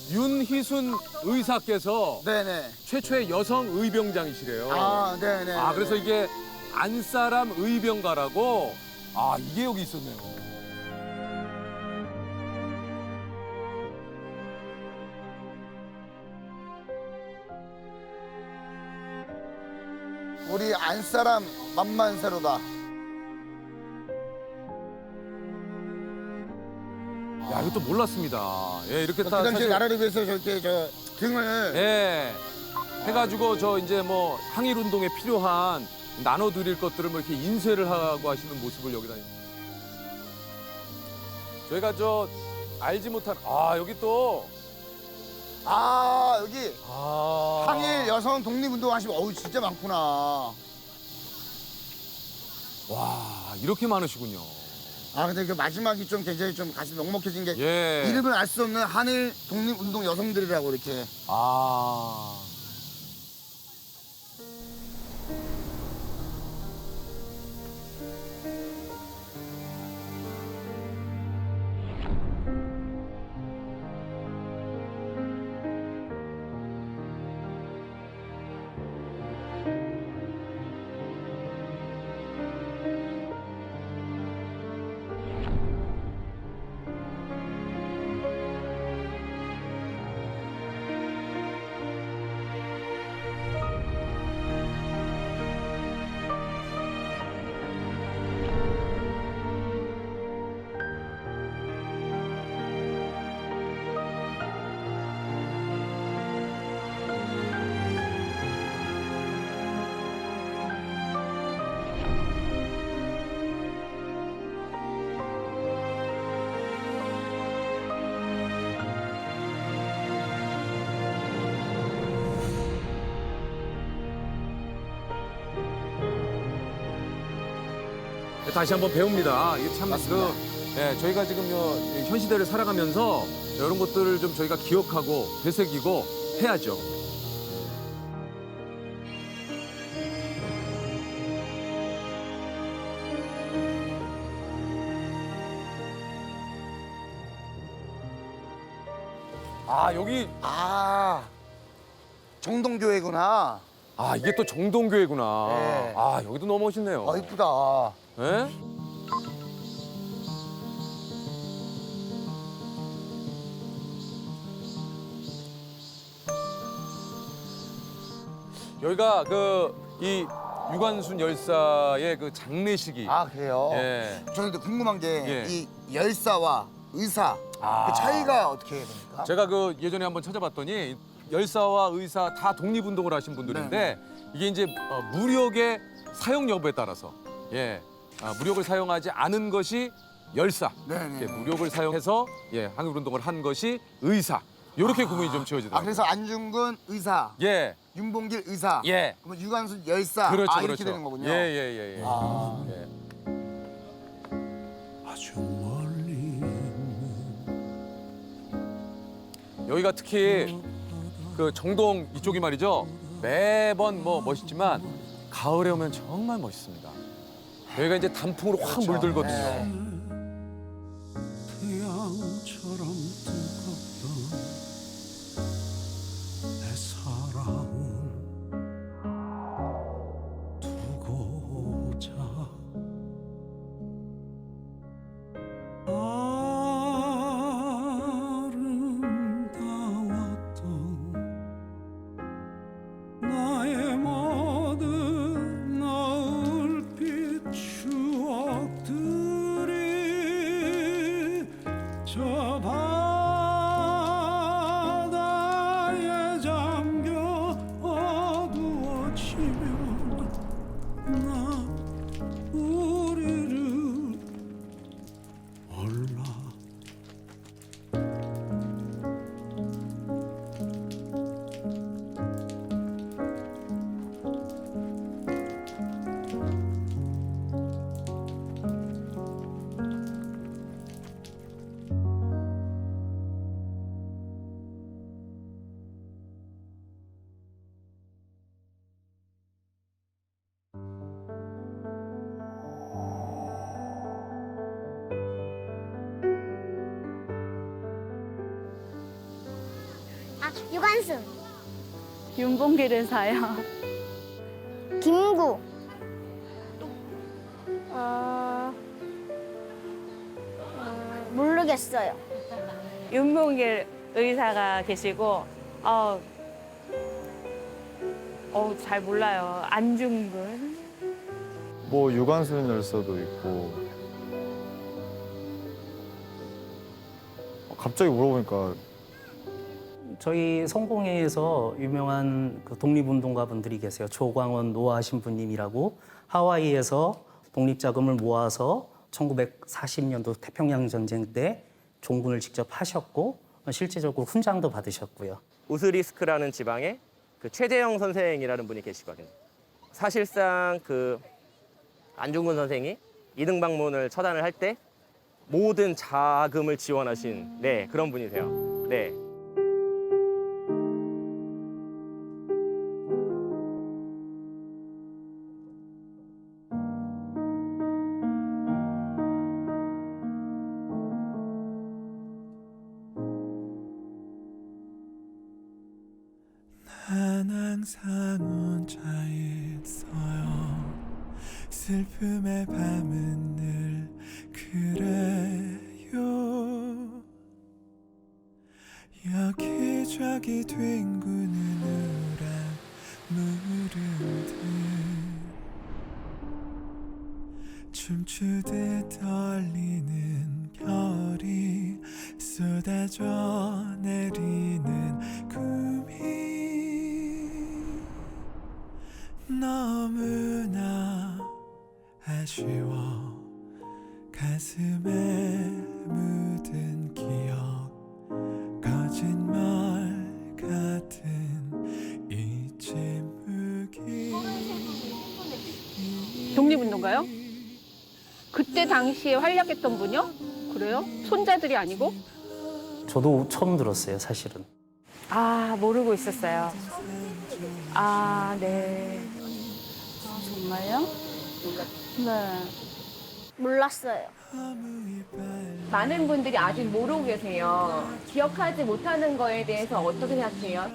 윤희순 의사께서 네네. 최초의 여성 의병장이시래요. 네네. 그래서 이게 안사람 의병가라고. 이게 여기 있었네요. 우리 안사람 만만세로다. 야, 이것도 몰랐습니다. 예, 이렇게 그 딱 당시 사실 나라를 위해서 저렇게 등을 예. 해가지고 저 이제 뭐 항일 운동에 필요한 나눠드릴 것들을 뭐 이렇게 인쇄를 하고 하시는 모습을 여기다. 저희가 저 알지 못한 여기 또 여기 항일 여성 독립운동 하시면 진짜 많구나. 와, 이렇게 많으시군요. 근데 그 마지막이 좀 굉장히 좀 가슴 먹먹해진 게 예. 이름을 알 수 없는 한일 독립운동 여성들이라고 이렇게. 다시 한번 배웁니다. 이게 참 저희가 지금 현 시대를 살아가면서 이런 것들을 좀 저희가 기억하고 되새기고 해야죠. 여기 정동교회구나. 이게 또 정동교회구나. 네. 여기도 너무 멋있네요. 이쁘다. 예? 여기가 이 유관순 열사의 그 장례식이 아 그래요? 예. 저는 궁금한 게 예. 이 열사와 의사 그 차이가 어떻게 됩니까? 제가 예전에 한번 찾아봤더니 열사와 의사 다 독립운동을 하신 분들인데 이게 이제 무력의 사용 여부에 따라서 무력을 사용하지 않은 것이 열사, 네네. 무력을 사용해서 항일운동을 한 것이 의사. 이렇게 구분이 좀 지어지더라고요. 그래서 안중근 의사, 예, 윤봉길 의사, 예. 그러면 유관순 열사 그렇죠, 이렇게 그렇죠. 되는 거군요. 예. 아. 예. 아주 멀리 여기가 특히 그 정동 이쪽이 말이죠. 매번 멋있지만 가을에 오면 정말 멋있습니다. 여기가 이제 단풍으로 확 물들거든요. 태양처럼 뜨겁던 내 사랑을 두고자 아름다웠던 나의 모든 노을빛 추억들이 저 바다에 잠겨 어두워지면 나 우리를 몰라 아, 유관순, 윤봉길 의사요. 김구, 모르겠어요. 윤봉길 의사가 계시고 잘 몰라요. 안중근. 뭐 유관순 열사도 있고 갑자기 물어보니까 저희 성공회에서 유명한 그 독립운동가 분들이 계세요. 조광원 노아 신부님이라고 하와이에서 독립자금을 모아서 1940년도 태평양 전쟁 때 종군을 직접 하셨고 실제적으로 훈장도 받으셨고요. 우스리스크라는 지방에 그 최재형 선생이라는 분이 계시거든요. 사실상 그 안중근 선생이 이등 방문을 처단을 할 때 모든 자금을 지원하신 그런 분이세요. 네. 난 항상 혼자 있어요. 슬픔의 밤은 늘 그래요. 여기저기 뒹구는 우란 물음들 춤추듯 떨리는 별이 쏟아져 내리는 꿈이 너무나 아쉬워. 가슴에 묻은 기억 거짓말 같은 이 침묵이. 독립운동가요? 그때 당시에 활약했던 분이요? 그래요? 손자들이 아니고? 저도 처음 들었어요, 사실은. 모르고 있었어요. 네. 정말요? 네. 몰랐어요. 많은 분들이 아직 모르고 계세요. 기억하지 못하는 거에 대해서 어떻게 생각해요?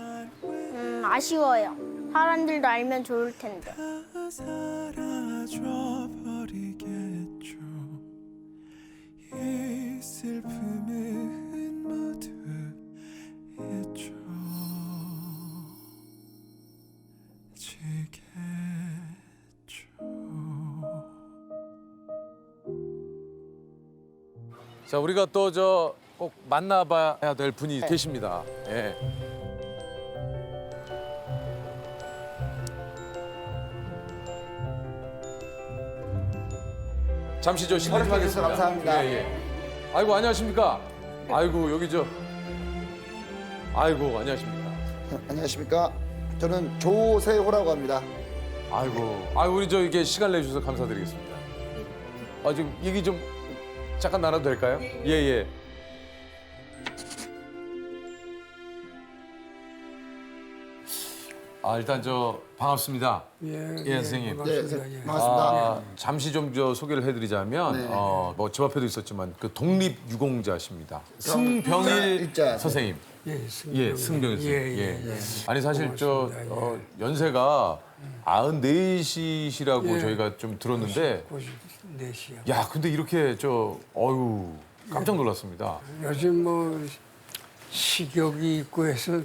아쉬워요. 사람들도 알면 좋을 텐데. 사라져 버리겠죠. 이 슬픔은 모두 잊죠. 자, 우리가 또 저 꼭 만나봐야 될 분이 계십니다. 예. 잠시 저 실례 좀 허락해 주셔서 하겠습니다. 감사합니다. 예, 예. 아이고 안녕하십니까? 아이고 여기 저 아이고 안녕하십니까? 안녕하십니까? 저는 조세호라고 합니다. 아이고 우리 저 이게 시간 내주셔서 감사드리겠습니다. 지금 얘기 좀 잠깐 나눠도 될까요? 예. 일단 저 반갑습니다. 예, 선생님. 반갑습니다. 네, 반갑습니다. 잠시 좀 저 소개를 해드리자면 네. 뭐 집 앞에도 있었지만 그 독립 유공자십니다. 승병일 일자. 선생님. 예, 승병일 선생님. 예. 아니 사실 저 연세가 94시라고 저희가 좀 들었는데 94시요. 야, 근데 이렇게 깜짝 놀랐습니다. 요즘 뭐 식욕이 있고 해서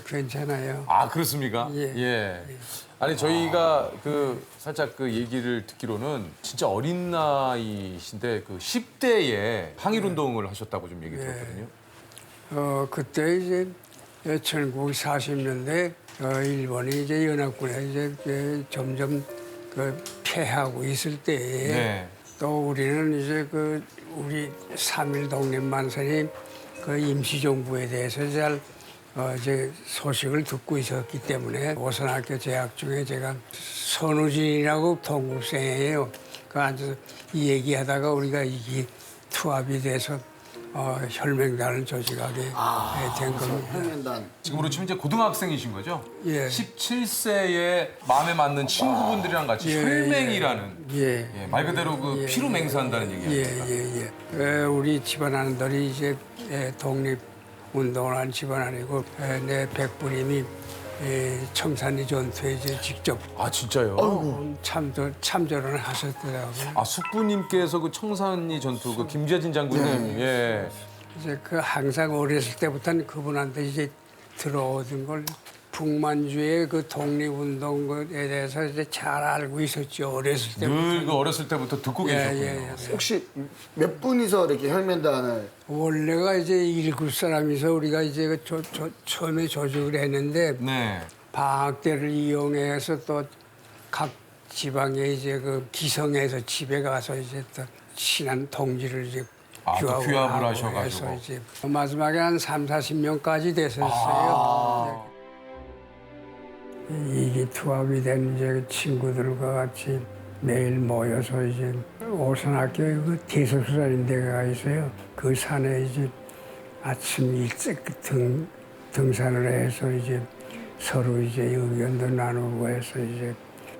괜찮아요. 그렇습니까? 예. 아니 저희가 살짝 얘기를 듣기로는 진짜 어린 나이신데 10대에 항일 운동을 하셨다고 좀 얘기 들었거든요. 그때 이제 1940년대 일본이 이제 연합군에 이제 점점 패하고 있을 때에 또 우리는 이제 우리 3.1 독립만선이 임시정부에 대해서 잘 이제 소식을 듣고 있었기 때문에 오선학교 재학 중에 제가 선우진이라고 동급생이에요. 앉아서 이 얘기하다가 우리가 이게 투합이 돼서 혈맹단을 조직하게 된 겁니다. 혈맹단. 지금으로 치면 이제 고등학생이신 거죠? 예. 17세에 마음에 맞는 친구분들이랑 같이 혈맹이라는 말 그대로 피로 맹세한다는 얘기입니다. 우리 집안안들이 이제 독립 운동을 한 집안 아니고 내 백부님이 청산리 전투에 이제 직접 진짜요? 참전을 하셨더라고요. 숙부님께서 청산리 전투 김재진 장군님 이제 항상 어렸을 때부터는 그분한테 이제 들어오던 걸 북만주의 독립운동에 대해서 이제 잘 알고 있었죠. 어렸을 때부터. 늘 어렸을 때부터 듣고 계셨군요. 혹시 몇 분이서 이렇게 혈맹단을? 원래가 이제 7 사람이서 우리가 이제 처음에 조직을 했는데 방학 때를 이용해서 또 각 지방에 이제 기성에서 집에 가서 이제 또 친한 동지를 이제 규합을 하셔가지고 이제 마지막에 한 30-40명까지 됐었어요. 이게 투합이 된 이제 친구들과 같이 매일 모여서 이제 오선학교에 대소수라는 데가 있어요. 그 산에 이제 아침 일찍 등산을 해서 이제 서로 이제 의견도 나누고 해서 이제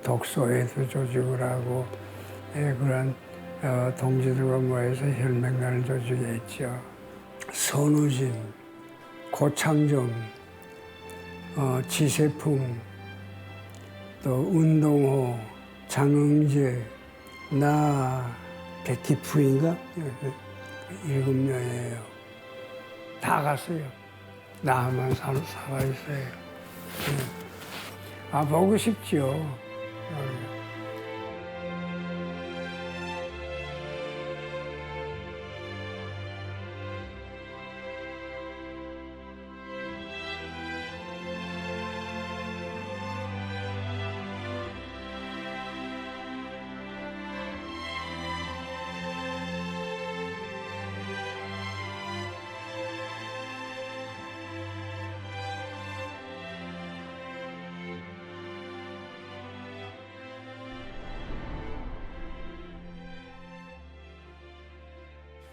독서회도 조직을 하고 그런 동지들과 모여서 혈맹단을 조직했죠. 선우진, 고창정, 지세풍, 또 운동호, 장흥재, 나, 백기프인가? 7명이에요. 다 갔어요. 나만 살아있어요. 보고 싶죠.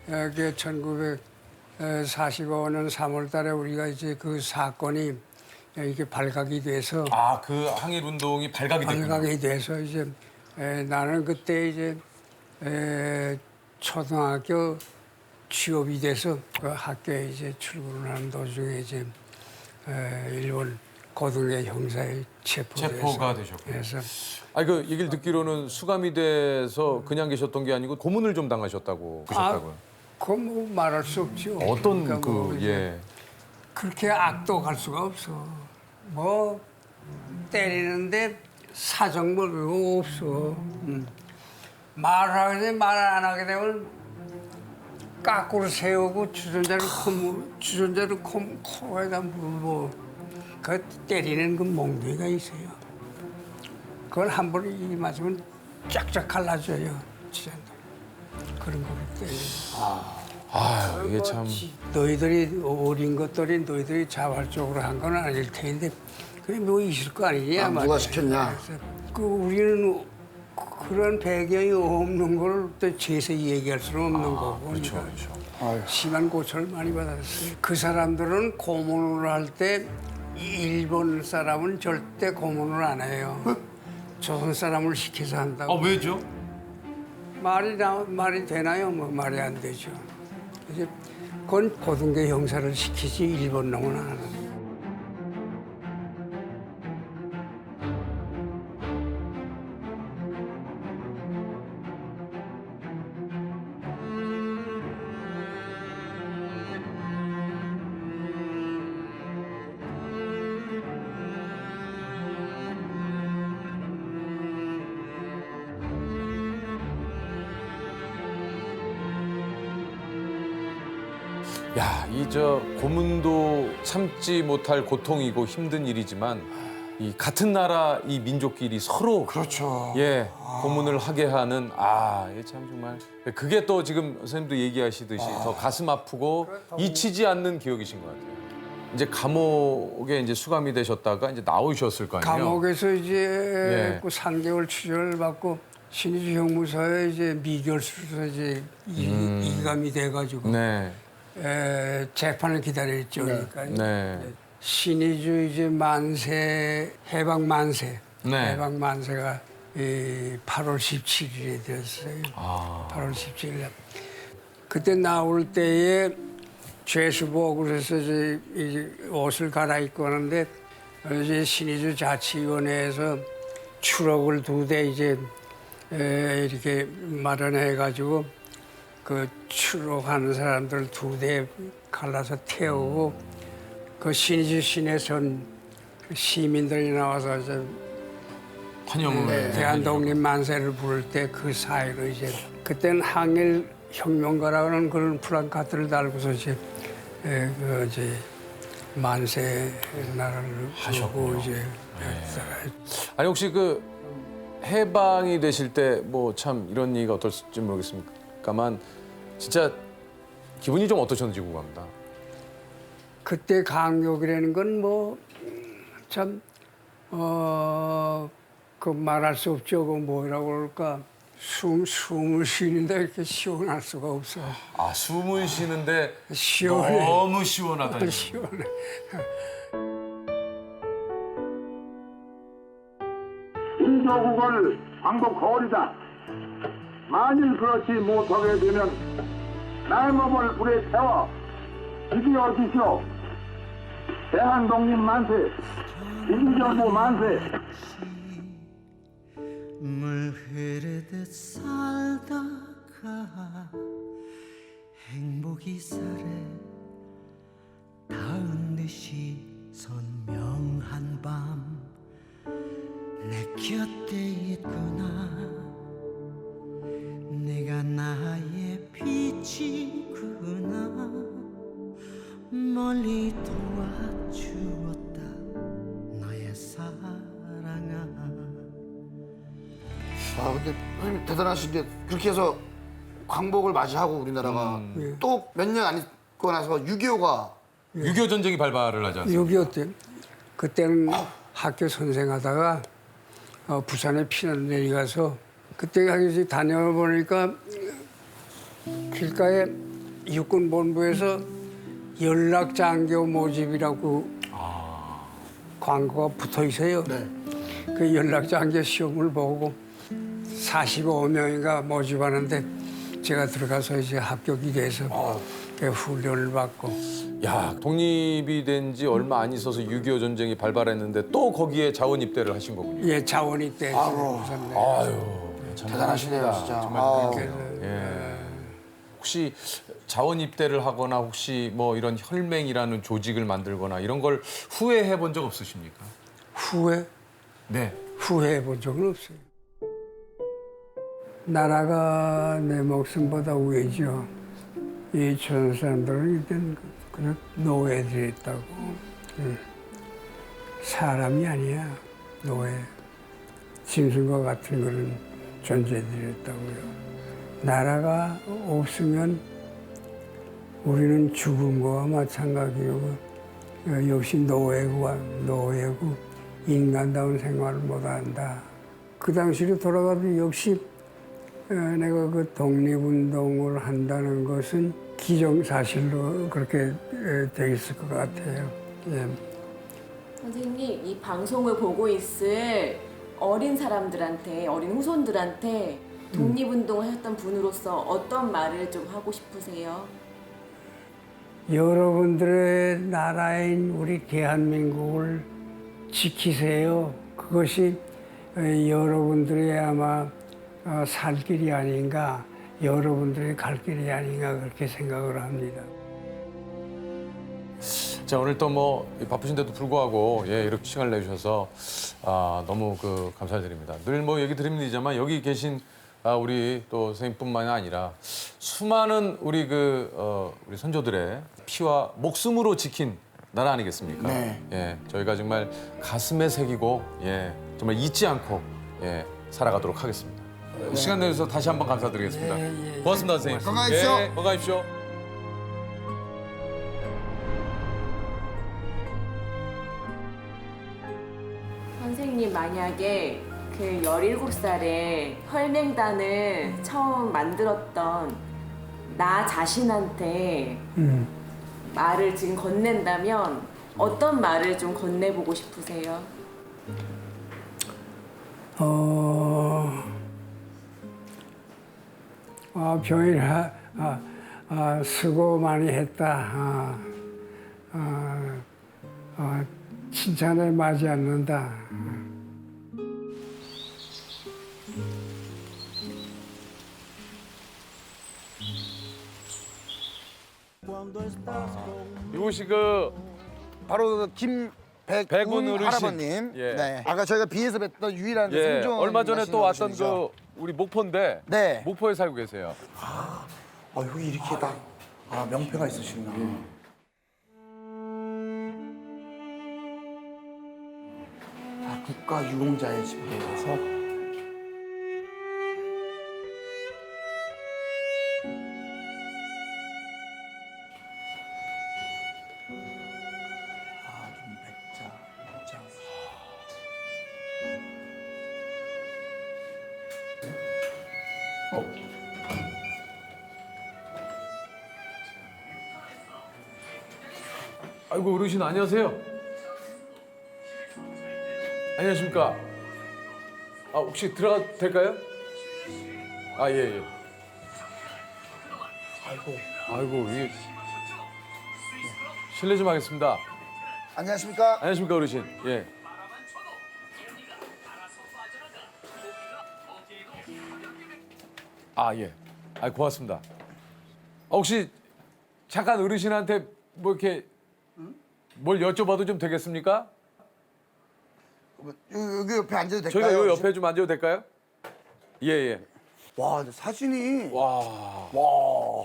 그게 1945년 3월 달에 우리가 이제 그 사건이 이게 발각이 돼서 그 항일 운동이 발각이 돼서 이제 나는 그때 이제 초등학교 취업이 돼서 그 학교에 이제 출근을 하는 도중에 이제 일본 고등의 형사에 체포가 되셨군요. 그래서 그 얘기를 듣기로는 수감이 돼서 그냥 계셨던 게 아니고 고문을 좀 당하셨다고 그러셨다고요. 그건 뭐 말할 수 없죠. 어떤 그러니까 그렇게 악독할 수가 없어. 뭐 때리는데 사정 뭐 그거 없어. 말을 하게 말 안 하게 되면 까꾸로 세우고 주전자를 코에다 물고 그 때리는 그 몽둥이가 있어요. 그걸 한 번에 이 맞으면 쫙쫙 갈라져요. 주전자. 그런 거를 때리는. 이게 참. 너희들이 어린 것들이 너희들이 자발적으로 한 건 아닐 텐데 그게 뭐 있을 거 아니냐. 누가 시켰냐. 그 우리는 그런 배경이 없는 걸 또 제세히 얘기할 수는 없는 거고. 그렇죠. 그러니까 심한 고초를 많이 받았어요. 그 사람들은 고문을 할 때 일본 사람은 절대 고문을 안 해요. 조선 사람을 시켜서 한다고. 왜죠? 말이 되나요? 뭐 말이 안 되죠. 이제 그건 고등계 형사를 시키지 일본 놈은 안 하는. 야, 이 고문도 참지 못할 고통이고 힘든 일이지만 이 같은 나라 이 민족끼리 서로 그렇죠. 예, 고문을 하게 하는 이게 참 정말 그게 또 지금 선생님도 얘기하시듯이 더 가슴 아프고 잊히지 않는 기억이신 것 같아요. 이제 감옥에 이제 수감이 되셨다가 이제 나오셨을 거 아니에요. 감옥에서 이제 그 3개월 추적을 받고 신의주 형무소에 이제 미결수로 이제 이감이 돼가지고 재판을 기다렸죠. 그러니까 신의주 이제 해방 만세가 8월 17일에 되었어요. 8월 17일. 그때 나올 때에 죄수복을 해서 이제 옷을 갈아입고 하는데 이제 신의주 자치위원회에서 추록을 2대 이제 이렇게 마련해가지고 그 추록하는 사람들 2대 갈라서 태우고 그 신의주 시내선 시민들이 나와서 이제 환영을 대한독립 만세를 부를 때 그 사이로 이제 그때는 항일 혁명가라는 그런 플랜카드를 달고서 이제 만세 나라를 하고 이제 아니 혹시 그 해방이 되실 때 뭐 참 이런 얘기가 어떨지 모르겠습니다만 진짜 기분이 좀 어떠셨는지 궁금합니다. 그때 강력이라는 건 뭐 참 그 말할 수 없죠. 그 뭐라고 그럴까 숨을 쉬는데 이렇게 시원할 수가 없어. 숨을 쉬는데 시원해. 너무 시원하다. 시원해. 인조국을 광복하오리다. 만일 그렇지 못하게 되면 나의 몸을 불에 태워 이기어 주시오. 대한독립 만세, 임정부 만세. 물 흐르듯 살다가 행복이 살에 닿은 듯이 선명한 밤 내 곁에 있구나. 내가 나의 빛이구나. 멀리 도와주었다 나의 사랑아. 근데 선생님 대단하신 게 그렇게 해서 광복을 맞이하고 우리나라가 또 몇 년 안 있고 나서 6.25가 6.25 전쟁이 발발을 하지 않습니까? 6.25 때 그때는 학교 선생하다가 부산에 피난 내려가서 그때 학교에 다녀보니까 길가에 육군본부에서 연락장교 모집이라고 광고가 붙어 있어요. 그 연락장교 시험을 보고 45명인가 모집하는데 제가 들어가서 이제 합격이 돼서 훈련을 받고. 야, 독립이 된 지 얼마 안 있어서 6.25 전쟁이 발발했는데 또 거기에 자원 입대를 하신 거군요. 예, 자원 입대. 대단하시네요, 진짜. 정말 혹시 자원 입대를 하거나 혹시 뭐 이런 혈맹이라는 조직을 만들거나 이런 걸 후회해 본 적 없으십니까? 후회? 네. 후회해 본 적은 없어요. 나라가 내 목숨보다 우회죠. 이 조선 사람들은 일단 그냥 노예들이었다고. 사람이 아니야, 노예. 짐승과 같은 그런 존재들이었다고요. 나라가 없으면 우리는 죽은 거와 마찬가지고 역시 노예고 인간다운 생활을 못한다. 그 당시로 돌아가도 역시 내가 그 독립운동을 한다는 것은 기정사실로 그렇게 돼 있을 것 같아요. 예. 선생님, 이 방송을 보고 있을 어린 사람들한테, 어린 후손들한테 독립운동 하셨던 분으로서 어떤 말을 좀 하고 싶으세요? 여러분들의 나라인 우리 대한민국을 지키세요. 그것이 여러분들의 아마 살 길이 아닌가, 여러분들의 갈 길이 아닌가 그렇게 생각을 합니다. 자, 오늘 또 뭐 바쁘신데도 불구하고 이렇게 시간을 내주셔서 너무 감사드립니다. 늘 뭐 얘기 드립니다만 여기 계신 우리 또 선생님뿐만이 아니라 수많은 우리 우리 선조들의 피와 목숨으로 지킨 나라 아니겠습니까? 네. 예, 저희가 정말 가슴에 새기고 정말 잊지 않고 살아가도록 하겠습니다. 시간 내주셔서 다시 한번 감사드리겠습니다. 고맙습니다, 선생님. 건강하십시오. 건강하십시오. 선생님, 만약에 그 17살에 혈맹단을 처음 만들었던 나 자신한테 말을 지금 건넨다면 어떤 말을 좀 건네보고 싶으세요? 병이라 수고 많이 했다. 칭찬을 마지 않는다. 이곳이 바로 백운 어르신. 할아버님. 예. 네. 아까 저희가 비에서 뵀던 유일한 생존. 얼마 전에 또 왔던 어르신이죠. 우리 목포인데 네. 목포에 살고 계세요. 여기 이렇게 딱 명패가 있으시구나. 국가 유공자의 집회에서 아이고, 어르신 안녕하세요. 안녕하십니까? 혹시 들어가도 될까요? 예. 아이고, 이게 실례 좀 하겠습니다. 안녕하십니까? 안녕하십니까, 어르신. 예. 예. 고맙습니다. 혹시 잠깐 어르신한테 뭐 이렇게 뭘 여쭤봐도 좀 되겠습니까? 여기 옆에 앉아도 될까요? 저희가 요 옆에 좀 앉아도 될까요? 예. 와, 근데 사진이. 와.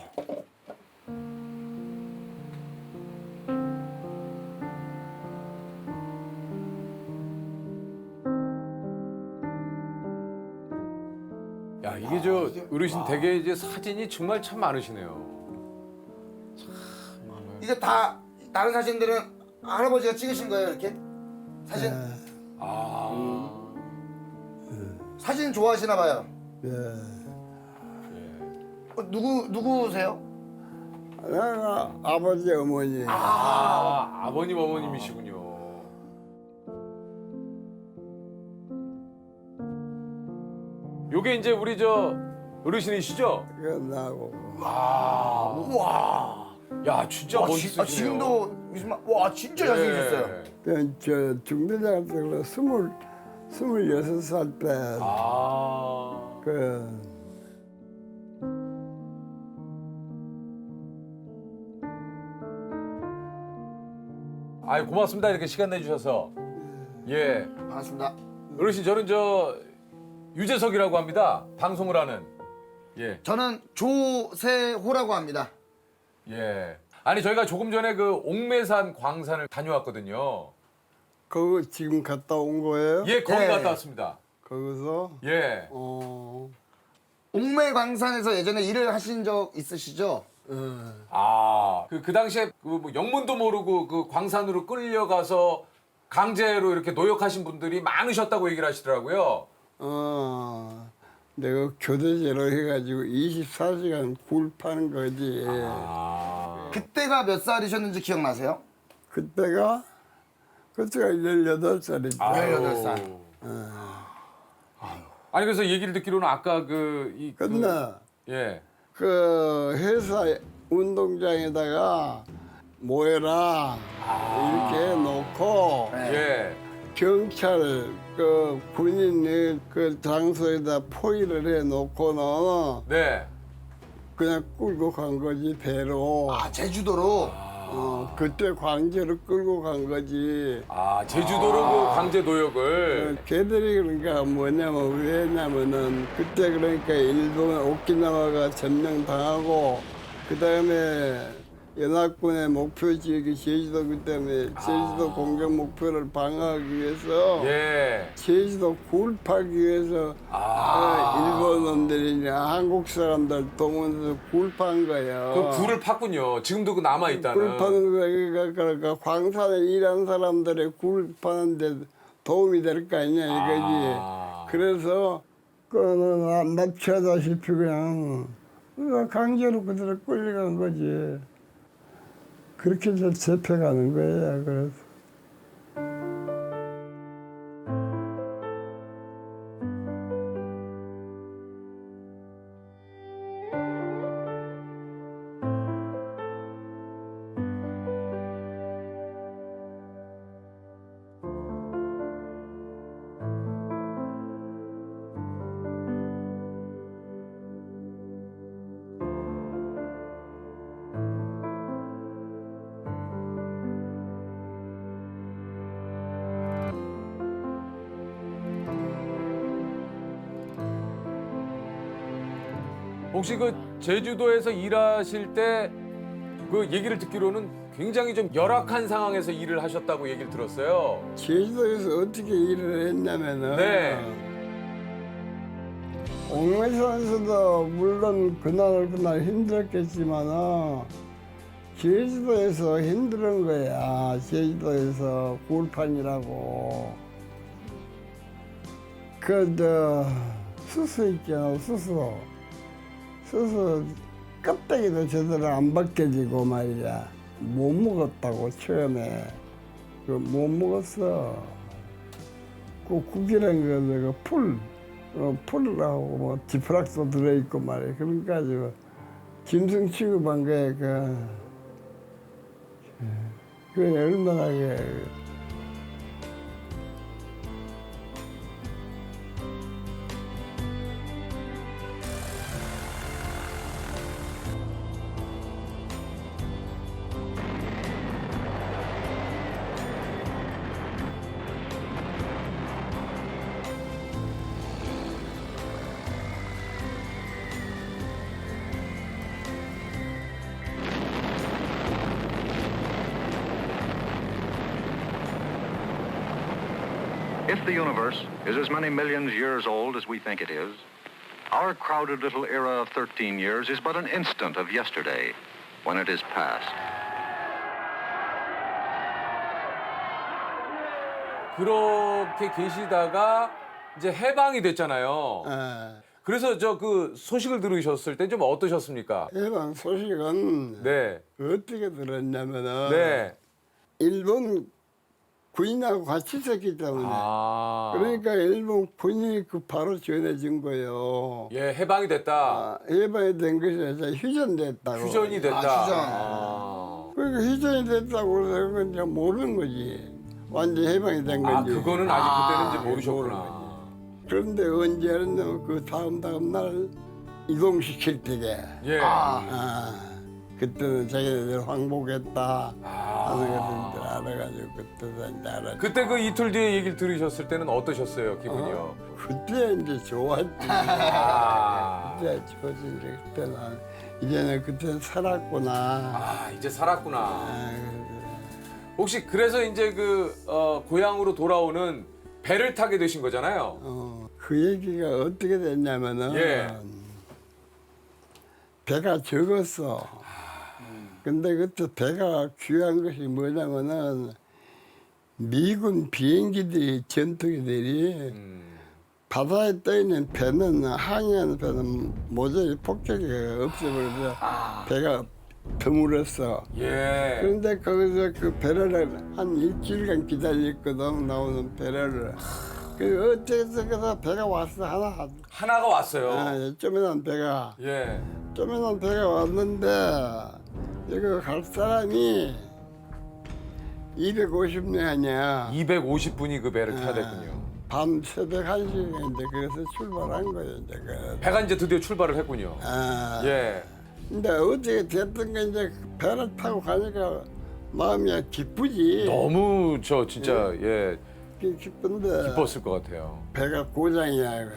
야, 이게 어르신 댁에 이제 사진이 정말 참 많으시네요. 이게 다 다른 사진들은 할아버지가 찍으신 거예요, 이렇게? 사진? 사진 좋아하시나 봐요. 누구세요? 내가 아버지 어머니. 아버님 어머님이시군요. 요게 이제 우리 어르신이시죠? 끝나고. 우와. 야, 진짜 멋있으시네요. 지금도 와, 진짜 잘생기셨어요. 저 중대장 때로 26살 때. 고맙습니다. 이렇게 시간 내주셔서. 예. 반갑습니다. 어르신, 저는 유재석이라고 합니다. 방송을 하는. 예. 저는 조세호라고 합니다. 예. 아니 저희가 조금 전에 그 옥매산 광산을 다녀왔거든요. 그거 지금 갔다 온 거예요? 예, 거기 예. 갔다 왔습니다. 거기서? 예. 옥매광산에서 예전에 일을 하신 적 있으시죠? 아, 그 당시에 그 뭐 영문도 모르고 그 광산으로 끌려가서 강제로 이렇게 노역하신 분들이 많으셨다고 얘기를 하시더라고요. 내가 교대제로 해가지고 24시간 굴 파는 거지. 그때가 몇 살이셨는지 기억나세요? 그때가 18살이죠. 18살. 아니 그래서 얘기를 듣기로는 아까 끝나. 예. 그 회사 운동장에다가 모여라 이렇게 해놓고 예. 경찰 그 군인 그 장소에다 포위를 해놓고는 네. 그냥 끌고 간 거지 배로. 아 제주도로? 그때 강제로 끌고 간 거지. 아 제주도로 그 강제 노역을. 걔들이 그러니까 뭐냐면 왜냐면은 그때 그러니까 일본 오키나와가 점령당하고 그 다음에 연합군의 목표 지역이 제주도기 때문에 제주도 공격 목표를 방어하기 위해서 제주도 굴 파기 위해서 일본 놈들이냐 한국 사람들 동원해서 굴 판 거예요. 그 굴을 팠군요. 지금도 그 남아 있다는. 굴 파는 거야. 그러니까 광산에 일하는 사람들의 굴 파는데 도움이 될 거 아니냐 이거지. 그래서 그는 납치하다시피 그냥 강제로 그대로 끌려간 거지. 그렇게 해서 잡혀가는 거야. 그래서. 혹시 그 제주도에서 일하실 때 그 얘기를 듣기로는 굉장히 좀 열악한 상황에서 일을 하셨다고 얘기를 들었어요. 제주도에서 어떻게 일을 했냐면은 옥매산에서도 물론 그날 힘들었겠지만은 제주도에서 힘든 거야. 제주도에서 굴판이라고. 수수 있잖아, 수수. 수수 껍데기도 제대로 안 벗겨지고 말이야. 못 먹었다고 처음에. 못 먹었어. 그 국이라는 거 풀하고 뭐 지푸락도 들어있고 말이야. 그러니까 짐승 취급한 거야. 그 얼마나 If the universe is as many millions years old as we think it is, our crowded little era of 13 years is but an instant of yesterday when it is past. 그렇게 계시다가 이제 해방이 됐잖아요. 그래서 저 그 소식을 들으셨을 때 좀 어떠셨습니까? 해방 소식은 어떻게 들었냐면은 일본 군인하고 같이 있었기 때문에 그러니까 일본 군인이 바로 전해준 거예요. 예, 해방이 됐다. 해방이 된 것이 휴전됐다고. 휴전이 됐다. 그러니까 휴전이 됐다고 그래서 그건 이제 모르는 거지. 완전 해방이 된 거지. 그거는 아직 그때는 이제 모르셨구나. 그런데 언제 알았냐면 그 다음 날 이동시킬 때게. 그때는 자기네들 황복했다 하는 것을 알아가지고 그때도 이제 알았죠. 그때 그 이틀 뒤에 얘기를 들으셨을 때는 어떠셨어요, 기분이요? 그때 이제 좋았지. 그때 죽었지 그때는 이제는 그때 살았구나. 아 이제 살았구나. 혹시 그래서 이제 그 고향으로 돌아오는 배를 타게 되신 거잖아요. 그 얘기가 어떻게 됐냐면은 예. 배가 적었어. 근데 그때 배가 귀한 것이 뭐냐면은 미군 비행기들이 전투기들이 바다에 떠 있는 배는 항해하는 배는 모조리 폭격이 없애버려서 배가 드물었어. 예. 그런데 거기서 그 배를 한 일주일간 기다렸거든 나오는 배를. 그 어째서 배가 왔어 하나가 왔어요. 쪼매난 배가. 예. 쪼매난 배가 왔는데 이거 갈 사람이 250명 아니야. 250분이 그 배를 타야 됐군요. 밤 새벽 1시인데 그래서 출발한 거예요 이제. 배가 이제 드디어 출발을 했군요. 예. 근데 어떻게 됐든 게 이제 배를 타고 가니까 마음이 기쁘지. 너무 저 진짜 예. 기쁜데 기뻤을 것 같아요. 배가 고장이야 이거.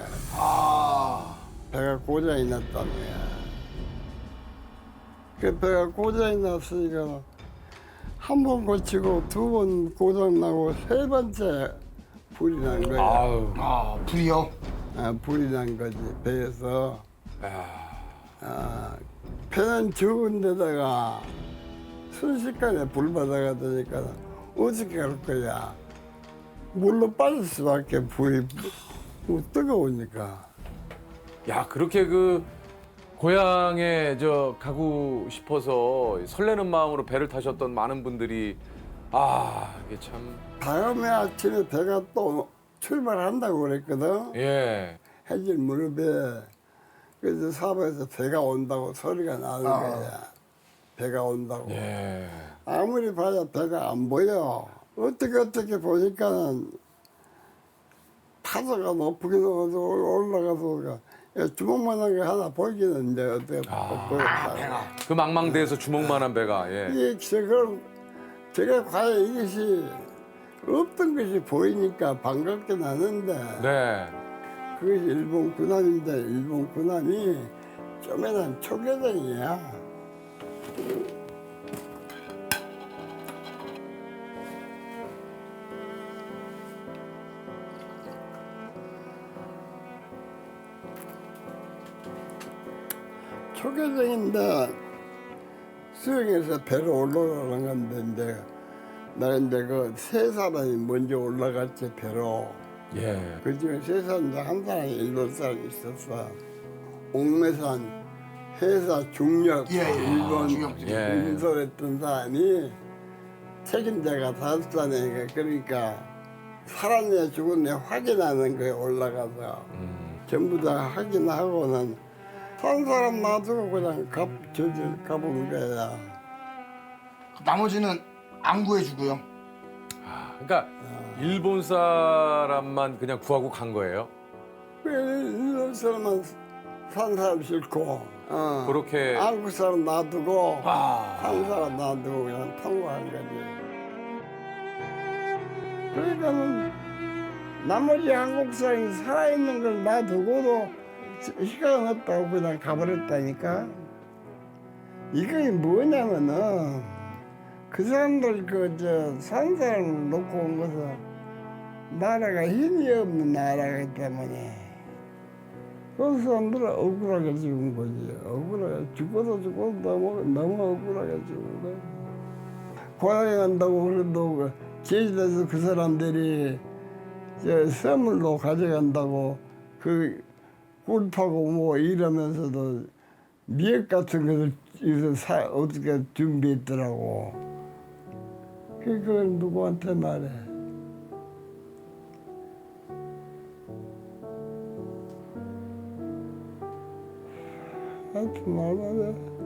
배가 고장이 났다는 거야. 그 배가 고장이 났으니까 한 번 고치고 두 번 고장 나고 세 번째 불이 난 거야. 불이요? 불이 난 거지 배에서. 배는 적은 데다가 순식간에 불 받아가 되니까 어떻게 할 거야? 물로 빠질 수밖에 불이 뜨거우니까. 야 그렇게 그 고향에 저 가고 싶어서 설레는 마음으로 배를 타셨던 많은 분들이 이게 참. 다음에 아침에 배가 또 출발한다고 그랬거든. 예. 해질 무렵에 그래서 사부에서 배가 온다고 소리가 나는 거야. 배가 온다고. 예. 아무리 봐야 배가 안 보여. 어떻게 보니까는 파도가 높게 올라가서 주먹만한 게 하나 보이기는 이제 어떻게 보였다. 그 망망대해서 주먹만한 배가. 예. 이게 제가 과연 이것이 없던 것이 보이니까 반갑게 나는데. 네. 그것이 일본 군함인데 일본 군함이 쪼매난 초계장이야. 초계장인데 수영해서 배로 올라가는 건데 이제 나 이제 그 세 사람이 먼저 올라갔지 배로. 예. 그 중에 세 사람 이제 한 사람이 일본 사람이 있었어. 옥매산 회사 중력 일본 인솔했던 사람이 책임자가 5살이니까 그러니까 살았냐 죽었냐 확인하는 거에 올라가서 전부 다 확인하고는 산 사람 놔두고 그냥 가본 거야. 나머지는 안 구해주고요. 그러니까 일본 사람만 그냥 구하고 간 거예요? 일본 사람만 산 사람 싫고 그렇게 한국 사람 놔두고 산 사람 놔두고 그냥 통과한 거지. 그러니까는 나머지 한국 사람이 살아있는 걸 놔두고도 시간 없다고 그냥 가버렸다니까. 이게 뭐냐면은 그 사람들 산 사람을 놓고 온 것은 나라가 힘이 없는 나라이기 때문에 그 사람들은 억울하게 죽은 거지. 억울하게 죽어도 너무 억울하게 죽은 거야. 고향에 간다고 그래도 제주도에서 그 사람들이 선물로 가져간다고 그 꿀 파고 뭐 이러면서도 미역 같은 것을 여기서 어떻게 준비했더라고. 그걸 누구한테 말해. 하여튼 말만 해.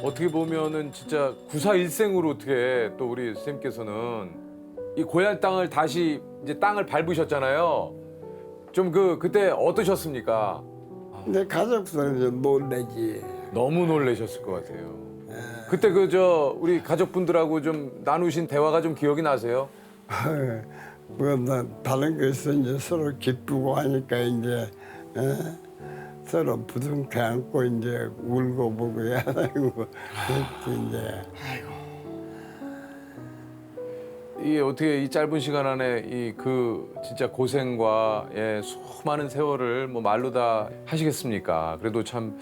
어떻게 보면은 진짜 구사일생으로 어떻게 또 우리 선생님께서는 이 고향 땅을 다시 이제 땅을 밟으셨잖아요. 좀 그때 어떠셨습니까? 내 가족들은 좀 놀래지. 너무 놀라셨을 것 같아요. 예. 그때 우리 가족분들하고 좀 나누신 대화가 좀 기억이 나세요? 뭐 다른 것에서 이제 서로 기쁘고 하니까 이제 서로 부둥켜 안고 이제 울고 보고 해야 하고 그랬지 이제. 이 어떻게 이 짧은 시간 안에 이 진짜 고생과 수많은 세월을 뭐 말로 다 하시겠습니까? 그래도 참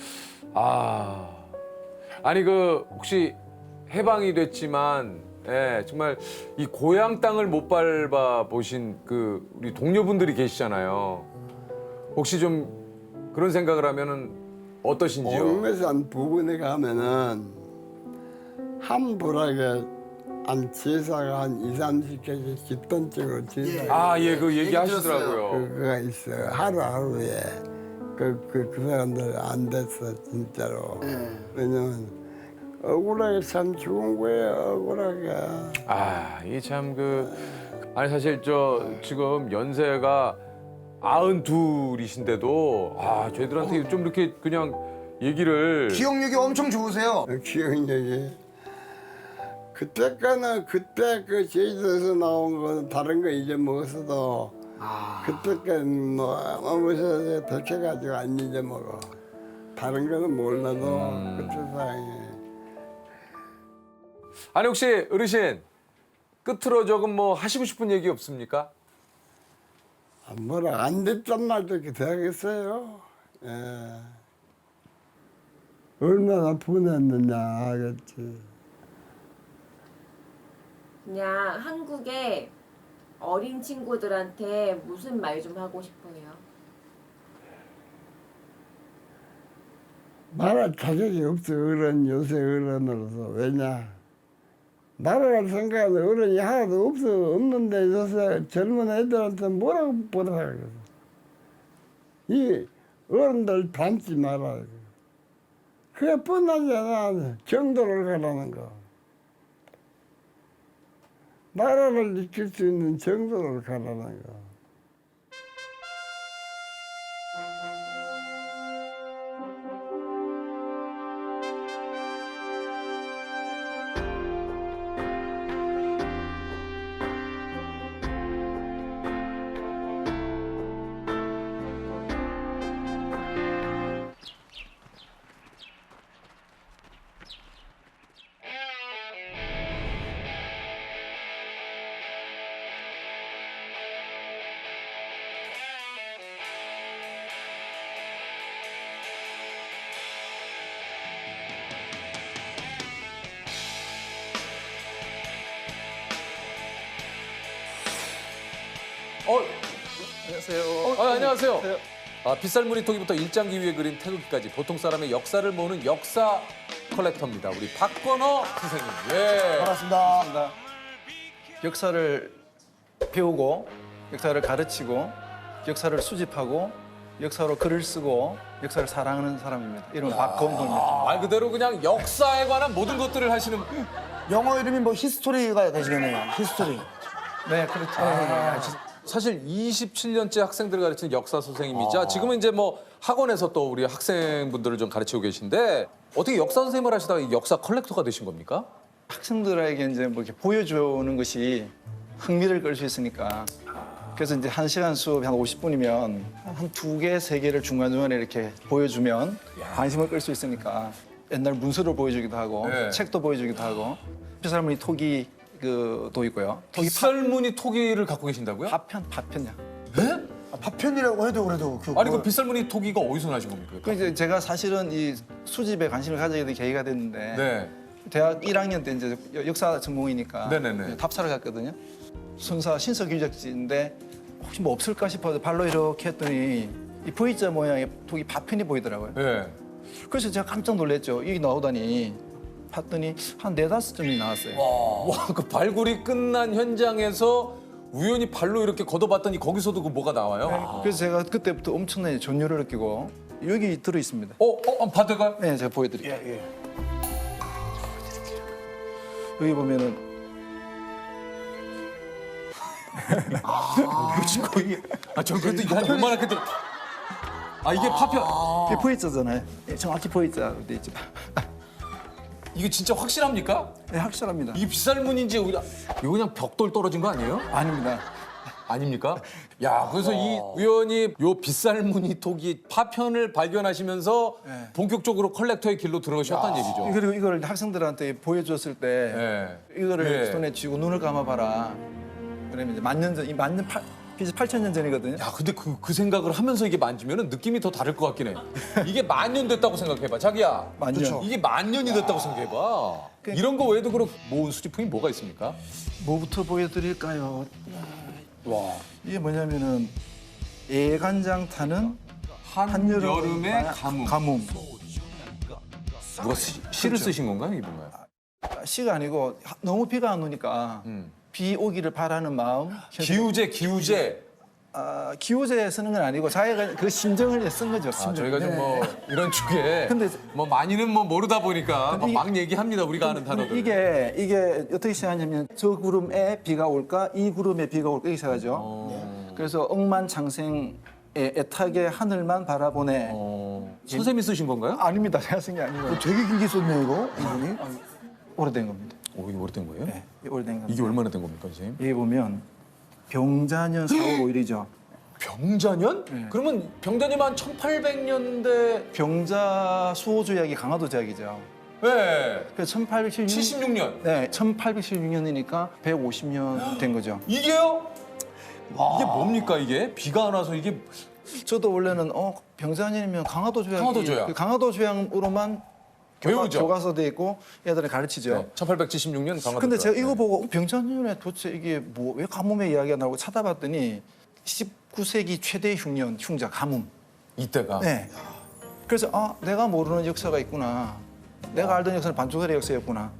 아니 혹시 해방이 됐지만 정말 이 고향 땅을 못 밟아 보신 우리 동료분들이 계시잖아요. 혹시 좀 그런 생각을 하면은 어떠신지요? 옥매산 부근에 가면은 한 부락에 한 제사가 한 2, 30개씩 집단적으로 제사가 그 얘기하시더라고요. 그거가 있어요. 하루하루에 그 사람들 안 됐어 진짜로. 왜냐면 억울하게 참 좋은 거예요. 억울하게. 이게 참 아니 사실 지금 연세가 92이신데도 저희들한테 좀 이렇게 그냥 얘기를 기억력이 엄청 좋으세요. 기억력이. 그때까는 그때 제주도에서 나온 거 다른 거 잊어먹었어도 그때까는 뭐 어머니한테 백해가지고 안 잊어먹어. 다른 거는 몰라도 그때 상황에. 아니 혹시 어르신 끝으로 조금 뭐 하시고 싶은 얘기 없습니까? 뭐라 안 됐단 말도 이렇게 되겠어요. 얼마나 보냈느냐 하겠지. 그냥 한국의 어린 친구들한테 무슨 말 좀 하고 싶어요? 말할 자격이 없어. 요새 어른으로서. 왜냐 나라를 생각하는 어른이 하나도 없는데 요새 젊은 애들한테 뭐라고 보답하겠어. 이 어른들 닮지 말아요. 그게 뻔하잖아. 정도를 가라는 거. 나라를 지킬 수 있는 정도를 가라는 거. 안녕하세요. 안녕하세요. 빗살무늬 토기부터 일장기 위에 그린 태극기까지 보통 사람의 역사를 모으는 역사 컬렉터입니다. 우리 박건호 선생님. 반갑습니다. 역사를 배우고 역사를 가르치고 역사를 수집하고 역사로 글을 쓰고 역사를 사랑하는 사람입니다. 이름은 박건호입니다. 말 그대로 그냥 역사에 관한 모든 것들을 하시는 영어 이름이 뭐 히스토리가 되시겠네요. 히스토리. 네, 그렇죠. 사실 27년째 학생들을 가르치는 역사 선생님이자 지금은 이제 뭐 학원에서 또 우리 학생분들을 좀 가르치고 계신데 어떻게 역사 선생님을 하시다가 역사 컬렉터가 되신 겁니까? 학생들에게 이제 뭐 이렇게 보여주는 것이 흥미를 끌 수 있으니까 그래서 이제 1시간 수업이 한 50분이면 한 2개, 3개를 중간중간에 이렇게 보여주면 관심을 끌 수 있으니까 옛날 문서를 보여주기도 하고 책도 보여주기도 하고 빗살무늬 토기 도 있고요. 빗살무늬 토기를 갖고 계신다고요? 파편이야. 네? 파편이라고 해도 그래도 아니 그 빗살무늬 토기가 어디서 나신 겁니까? 그 이제 제가 사실은 이 수집에 관심을 가지게 된 계기가 됐는데 대학 1학년 때 이제 역사 전공이니까 답사를 갔거든요. 선사 신석 유적지인데 혹시 뭐 없을까 싶어서 발로 이렇게 했더니 이 V자 모양의 토기 파편이 보이더라고요. 그래서 제가 깜짝 놀랐죠. 이게 나오다니. 봤더니 한 4-5점이 나왔어요. 와, 그 발굴이 끝난 현장에서 우연히 발로 이렇게 걷어봤더니 거기서도 그 뭐가 나와요? 그래서 제가 그때부터 엄청나게 전율을 느끼고 여기 들어 있습니다. 한번 봐도 될까요? 네, 제가 보여드릴게요. 여기 보면은 거의 저 그래도 이게 한 요만하게 들어. 이게 파편. 이게 V자잖아요. 정확히 V자로 돼 있죠. 이거 진짜 확실합니까? 네, 확실합니다. 이게 빗살무늬인지 이거 그냥 벽돌 떨어진 거 아니에요? 아닙니다. 아닙니까? 야, 그래서 이 의원이 요 빗살무늬 토기 파편을 발견하시면서 본격적으로 컬렉터의 길로 들어가셨다는 얘기죠. 그리고 이걸 학생들한테 보여줬을 때 이거를 손에 쥐고 눈을 감아봐라. 그러면 이제 만년 전, 이 만년 8,000년 전이거든요. 야, 근데 그 생각을 하면서 이게 만지면 느낌이 더 다를 것 같긴 해. 이게 10,000년 됐다고 생각해봐. 자기야. 만년. 이게 10,000년이 됐다고 생각해봐. 이런 거 외에도 그럼 모은 수집품이 뭐가 있습니까? 뭐부터 보여드릴까요? 와. 이게 뭐냐면은 애간장 타는 한여름의 가뭄. 누가 시를 그렇죠. 쓰신 건가요? 이게 뭔가요? 시가 아니고 너무 비가 안 오니까 비 오기를 바라는 마음. 기우제. 기우제 쓰는 건 아니고 자기가 그 심정을 쓴 거죠. 저희가 좀 뭐 이런 쪽에 근데 뭐 많이는 뭐 모르다 보니까 막 얘기합니다. 우리가 아는 단어들. 이게 어떻게 시작하냐면 저 구름에 비가 올까 이 구름에 비가 올까 이렇게 시작하죠. 그래서 억만장생의 애타게 하늘만 바라보네. 선생님이 쓰신 건가요? 아닙니다. 제가 쓴 게 아니고. 되게 길게 썼네요, 이거. 이분이. 오래된 겁니다. 이게 오래된 거예요? 네, 오래된 겁니다. 이게 얼마나 된 겁니까, 선생님? 여기 보면 병자년 4월 5일이죠. 병자년? 그러면 병자년 한 1800년대 병자 수호조약이 강화도 제약이죠. 네. 그래서 1876년. 네, 1876년이니까 150년 된 거죠. 이게요? 이게 뭡니까 이게? 비가 안 와서 이게 저도 원래는 병자년이면 강화도 조약. 강화도 조약. 그 강화도 조약으로만 외우죠. 교과서돼 있고 애들을 가르치죠. 1876년 강화도 근데 조약. 제가 이거 보고 병자년에 도대체 이게 뭐 왜 가뭄의 이야기가 나오고 찾아봤더니 19세기 최대 흉자 가뭄. 이때가. 네. 그래서 내가 모르는 역사가 있구나. 내가 알던 역사는 반쪽짜리 역사였구나.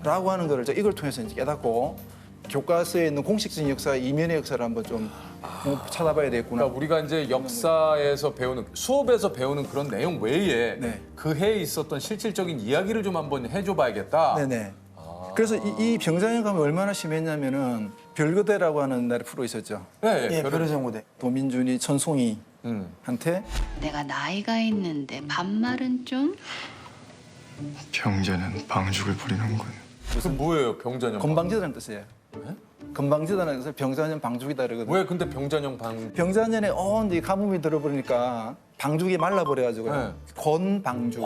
라고 하는 거를 이걸 통해서 이제 깨닫고 교과서에 있는 공식적인 역사 이면의 역사를 한번 좀 찾아봐야 되겠구나. 그러니까 우리가 이제 역사에서 배우는 수업에서 배우는 그런 내용 외에 그 해에 있었던 실질적인 이야기를 좀 한번 해줘봐야겠다. 네네. 그래서 이 병자년 가면 얼마나 심했냐면은 별거대라고 하는 날에 프로 있었죠. 네, 별의 정고대. 도민준이 천송이한테 내가 나이가 있는데 반말은 좀 병자는 방죽을 부리는 군. 무슨 뭐예요, 병자년? 건방지다는 뜻이에요. 건방지다는 뜻을 병자년 방죽이다 그러거든요. 왜 근데 병자년 방? 병자년에 이제 가뭄이 들어버리니까 방죽이 말라버려가지고 건방죽.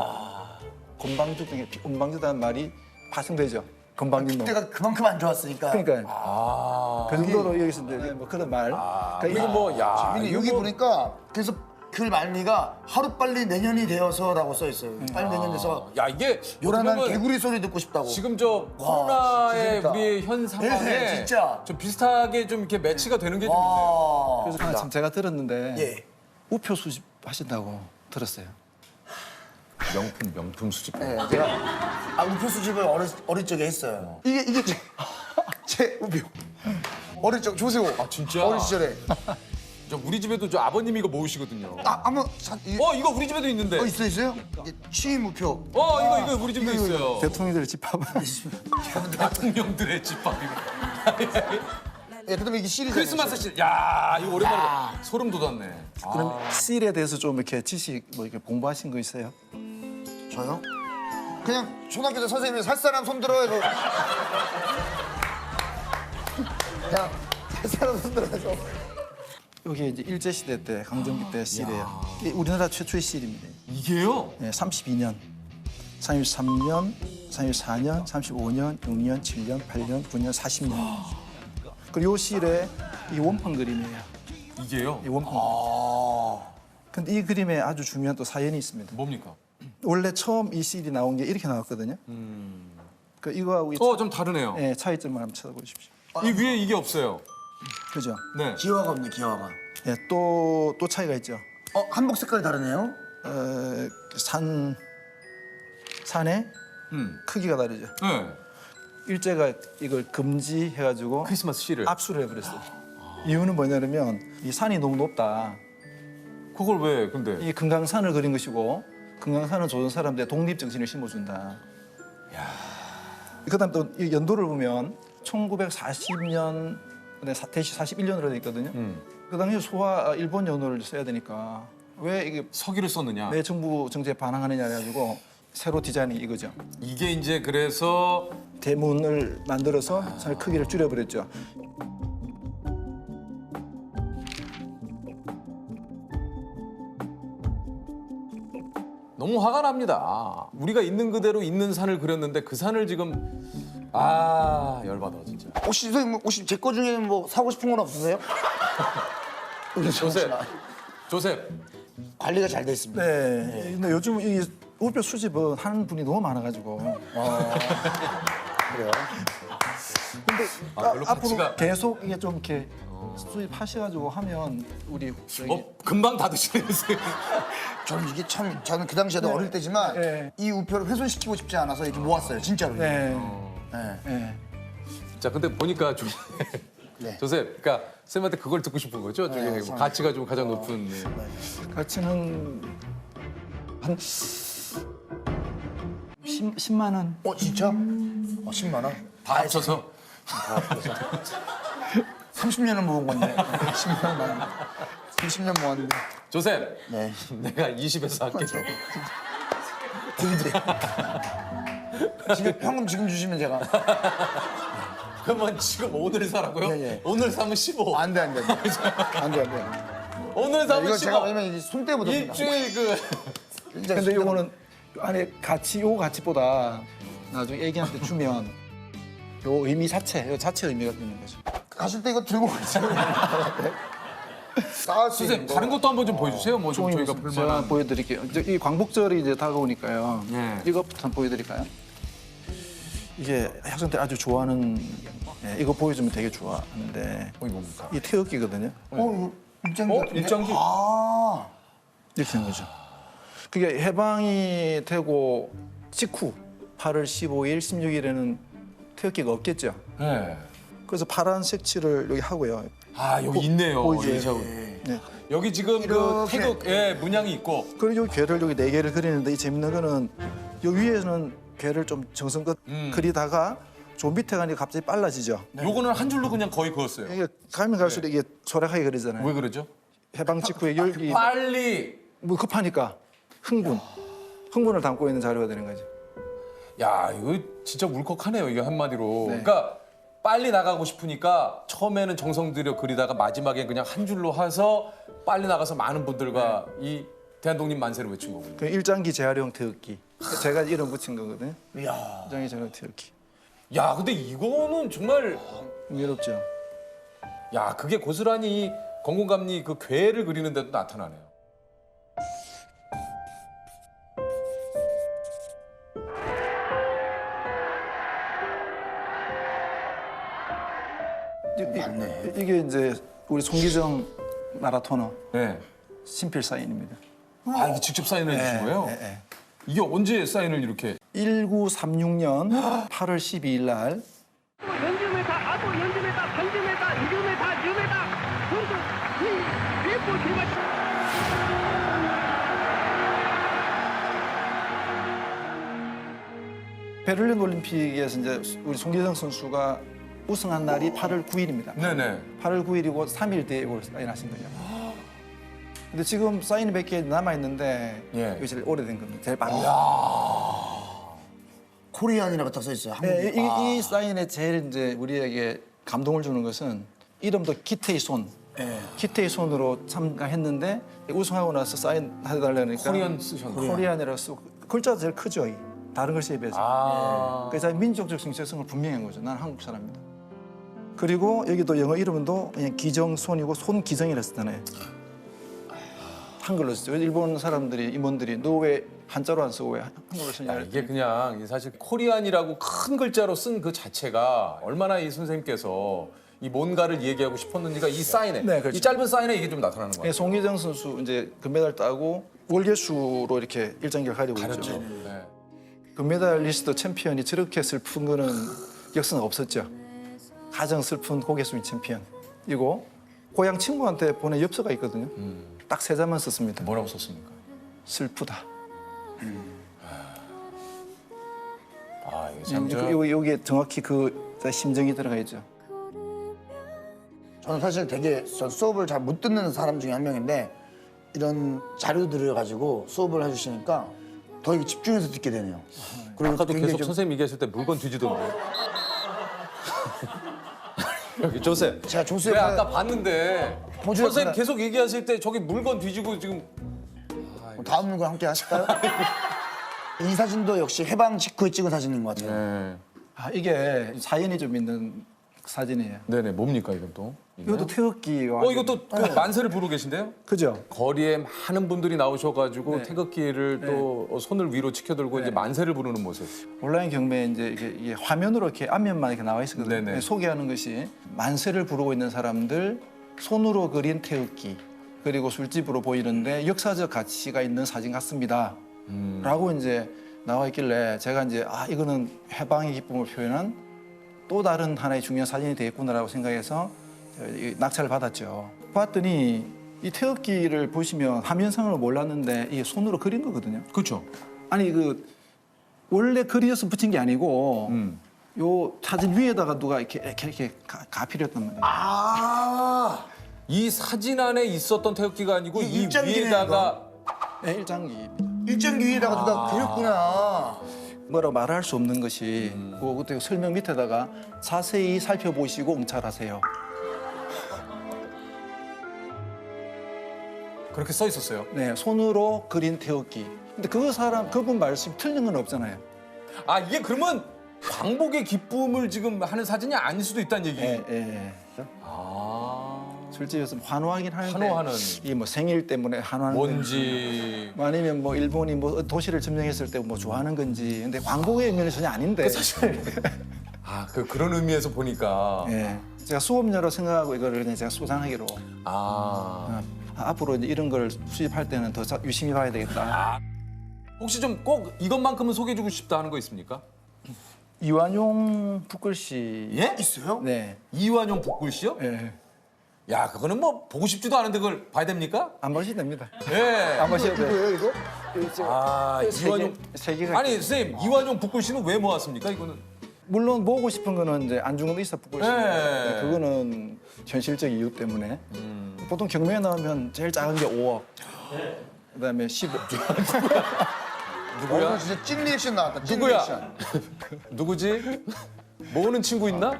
건방죽 중에 건방지다는 말이 파생되죠. 건방진 놈. 그때가 그만큼 안 좋았으니까. 그러니까. 그 정도로 여기서 이제 뭐 그런 말. 이거 뭐 재민이 여기 보니까 그래서 글 말미가 하루빨리 내년이 되어서라고 써 있어요. 빨리 내년 돼서. 야, 이게 요란한 어떻게 보면 개구리 소리 듣고 싶다고. 지금 저 코로나의 진짜. 우리의 현 상황에 네, 진짜. 좀 비슷하게 좀 이렇게 매치가 되는 게 좀 있네요. 그래서 참 제가 들었는데 우표 수집 하신다고 들었어요. 명품 수집. 네, 제가 우표 수집을 어릴 적에 했어요. 이게 제 우표. 어릴 적 조세호. 진짜? 어린 시절에. 우리 집에도 저 아버님이 이거 모으시거든요. 한번 이거 우리 집에도 있는데. 있어요? 이게 취임 우표. 이거 우리 집도 있어요. 대통령들의 집합. 대통령들의 집합이고. 그다음에 이게 시리즈. 크리스마스 실. 야, 이거 오랜만에 소름 돋았네. 그럼 실에 대해서 좀 이렇게 지식 뭐 이렇게 공부하신 거 있어요? 저요? 그냥 초등학교 때 선생님이 살 사람 손들어 해서 그냥 살 사람 손들어 해서 여기 이제 일제 시대 때 강점기 때 실이에요. 이게 우리나라 최초의 실입니다. 이게요? 네, 32년, 33년, 34년, 35년, 6년, 7년, 8년, 9년, 40년. 그리고 이 실에 이 원판 그림이에요. 이게요? 이 원판. 근데 이 그림에 아주 중요한 또 사연이 있습니다. 뭡니까? 원래 처음 이 실이 나온 게 이렇게 나왔거든요. 그 이거하고 좀 다르네요. 네, 차이점을 한번 찾아보십시오. 이 위에 이게 없어요. 그죠? 네. 기와가 없네, 기와가. 네, 또 차이가 있죠. 한복 색깔이 다르네요. 산의 크기가 다르죠. 네. 일제가 이걸 금지해가지고 크리스마스 시를 압수를 해버렸어요. 이유는 뭐냐면 이 산이 너무 높다. 그걸 왜 근데? 이 금강산을 그린 것이고 금강산은 조선 사람들의 독립 정신을 심어준다. 그다음 또 이 연도를 보면 1940년 대시 41년으로 돼 있거든요. 그 당시 소화 일본 연호를 써야 되니까 왜 이게 서기를 썼느냐? 왜 정부 정책에 반항하느냐 해가지고 새로 디자인이 이거죠. 이게 이제 그래서 대문을 만들어서 크기를 줄여버렸죠. 너무 화가 납니다. 우리가 있는 그대로 있는 산을 그렸는데 그 산을 지금 열받아 진짜. 혹시 선생님 혹시 제 거 중에 뭐 사고 싶은 건 없으세요? 조셉 관리가 잘 돼 있습니다. 네. 근데 요즘 이 우표 수집은 하는 분이 너무 많아가지고. 그래요? 근데 별로 앞으로 가치가- 계속 이게 좀 이렇게 수입하셔가지고 하면 우리 금방 닫으시네요. 저는 이게 참 저는 그 당시에도 어릴 때지만 이 우표를 훼손시키고 싶지 않아서 이렇게 모았어요. 진짜로. 자, 근데 보니까 조셉, 그러니까 쌤한테 그걸 듣고 싶은 거죠? 저게 가치가 좀 가장 높은. 가치는 한 10만 원. 진짜? 10만 원? 다 합쳐서? 30년을 모은 건데 10만 원. 30년 모았는데. 조셉, 내가 20에서 할게. 지금 현금 지금 주시면 제가. 그러면 지금 오늘 사라고요? 오늘 사면 15. 안 돼. 오늘 사면 이거 15. 제가 왜냐면 손때 못 일주일 근데 이거는 안에 요 가치보다 나중에 애기한테 주면 요 의미 자체, 요 자체 의미가 있는 거죠. 가실 때 이거 들고 가세요. 선생님 다른 것도 한번 좀 보여주세요. 뭐 좀 저희가 제가 볼만한. 보여드릴게요. 이 광복절이 이제 다가오니까요. 이거부터 한번 보여드릴까요? 이게 학생 때 아주 좋아하는 이거 보여주면 되게 좋아하는데 뭡니까? 이 태극기거든요. 이거 일장기. 일장기. 이렇게 된 거죠. 그게 해방이 되고 직후 8월 15일, 16일에는 태극기가 없겠죠. 그래서 파란색 칠을 여기 하고요. 여기 있네요. 보이죠? 여기 지금 그 태극 문양이 있고. 그리고 이 괴를 여기 4개를 그리는데 이 재밌는 거는 여기 위에서는 괴를 좀 정성껏 그리다가 저 밑에 가니까 갑자기 빨라지죠. 요거는 한 줄로 그냥 거의 그었어요. 이게 가면 갈수록 이게 소략하게 그리잖아요. 왜 그러죠? 해방 직후에 열기 빨리 뭐 급하니까 흥분을 담고 있는 자료가 되는 거죠. 야, 이거 진짜 울컥하네요. 이게 한마디로. 그러니까 빨리 나가고 싶으니까 처음에는 정성 들여 그리다가 마지막에 그냥 한 줄로 해서 빨리 나가서 많은 분들과 이 대한독립 만세를 외친 거군요. 그 일장기 재활용 태극기. 제가 이름 붙인 거거든요. 이야. 일장기 재활용 태극기. 야, 근데 이거는 정말 흥미롭죠. 야, 그게 고스란히 건공감리 그 괴를 그리는 데도 나타나네요. 맞네. 이게 이제 우리 송기정 마라토너 친필 사인입니다. 이게 직접 사인을 해주신 거예요? 이게 언제 사인을 이렇게? 1936년 8월 12일 날 연주메다, 아부 연주메다, 편주메다, 이주메다, 유메다, 전부 이 일본 개발. 베를린 올림픽에서 이제 우리 송기정 선수가 우승한 날이 8월 9일입니다. 네네. 8월 9일이고 3일 뒤에 이걸 사인하신 거죠. 근데 지금 사인이 몇 개 남아 있는데 이게 제일 오래된 겁니다. 제일 빠른. 코리안이라고 딱 써 있어요. 네, 이 사인에 제일 이제 우리에게 감동을 주는 것은 이름도 기태의 손. 기태의 손으로 참가했는데 우승하고 나서 사인 해달라니까 코리안 쓰셨네요. 코리안이라고 쓰고 글자가 제일 크죠. 다른 글씨에 비해서. 그래서 민족적 정체성을 분명히 한 거죠. 난 한국 사람입니다. 그리고 여기도 영어 이름도 그냥 기정손이고 손기정이라 쓰잖아요. 한글로 쓰죠. 일본 사람들이 임원들이 너 왜 한자로 안 쓰고 왜 한글로 쓰냐. 이게 그냥 사실 코리안이라고 큰 글자로 쓴 그 자체가 얼마나 이 선생님께서 이 뭔가를 얘기하고 싶었는지가 이 사인에, 그렇죠. 이 짧은 사인에 이게 좀 나타나는 거예요. 송기정 선수 이제 금메달 따고 월계수로 이렇게 일장기를 가지고 있죠. 금메달리스트 챔피언이 저렇게 슬픈 거는 역사는 없었죠. 가장 슬픈 고개수인 챔피언이고 고향 친구한테 보낸 엽서가 있거든요. 딱 3자만 썼습니다. 뭐라고 썼습니까? 슬프다. 이게 참 여기에 정확히 그 심정이 들어가 있죠. 저는 사실 되게 수업을 잘 못 듣는 사람 중에 한 명인데 이런 자료들을 가지고 수업을 해주시니까 더 집중해서 듣게 되네요. 그리고 아까도 굉장히 계속 좀- 선생님 얘기했을 때 물건 뒤지던데. 여기 조셉. 제가 조셉 왜 아까 봤는데 보조 선생님 역할- 계속 얘기하실 때 저기 물건 뒤지고 지금 다음 물건 함께 하실까요? 이 사진도 역시 해방 직후에 찍은 사진인 것 같아요. 네. 아, 이게 사연이 좀 있는 사진이에요. 네네, 뭡니까 이건 또? 이것도 태극기와. 이것도 그 만세를 부르고 계신데요? 그죠? 거리에 많은 분들이 나오셔가지고 네. 태극기를 또 손을 위로 치켜들고 이제 만세를 부르는 모습. 온라인 경매에 이제 이게 화면으로 이렇게 앞면만 이렇게 나와 있었거든요. 네네. 소개하는 것이 만세를 부르고 있는 사람들 손으로 그린 태극기 그리고 술집으로 보이는데 역사적 가치가 있는 사진 같습니다. 라고 이제 나와 있길래 제가 이제 이거는 해방의 기쁨을 표현한 또 다른 하나의 중요한 사진이 되겠구나라고 생각해서 낙찰을 받았죠. 봤더니 이 태극기를 보시면 화면상으로 몰랐는데 이게 손으로 그린 거거든요. 그렇죠. 아니 원래 그려서 붙인 게 아니고 요 사진 위에다가 누가 이렇게 가필했단 말이에요. 아, 이 사진 안에 있었던 태극기가 아니고 이 일장기네요, 위에다가 네, 일장기입니다. 일장기 위에다가 누가 그렸구나. 뭐라고 말할 수 없는 것이 그때 설명 밑에다가 자세히 살펴보시고 응찰하세요. 그렇게 써 있었어요. 네, 손으로 그린 태극기. 근데 그분 말씀 틀린 건 없잖아요. 아, 이게 그러면 광복의 기쁨을 지금 하는 사진이 아닐 수도 있다는 얘기예요. 예. 아. 술집에서 환호하긴 하는데 환호하는. 이 뭐 생일 때문에 환호하는 뭔지. 건지 아니면 뭐 일본이 뭐 도시를 점령했을 때 뭐 좋아하는 건지 근데 광복의 의미는 전혀 아닌데 사실 그런 의미에서 보니까 예. 제가 수업료로 생각하고 이거를 그냥 제가 소장하기로 앞으로 이제 이런 걸 수집할 때는 더 유심히 봐야 되겠다. 혹시 좀 꼭 이것만큼은 소개해주고 싶다 하는 거 있습니까? 이완용 붓글씨. 예? 있어요? 네. 이완용 붓글씨요? 예. 야, 그거는 뭐 보고 싶지도 않은데 그걸 봐야 됩니까? 안 보셔도 됩니다. 예. 안 보셔도 돼요. 이거예요, 이거? 이완용. 세 개가 아니, 선생님, 이완용 붓글씨는 왜 모았습니까, 이거는? 물론 모으고 싶은 거는 이제 안중근 의사 붓글씨. 네. 그거는 현실적 이유 때문에. 보통 경매에 나오면 제일 작은 게 5억. 그다음에 10억. 누구야? 진짜 찐 리액션 나왔다. 찐 누구야? 리액션. 누구지? 모으는 친구 있나?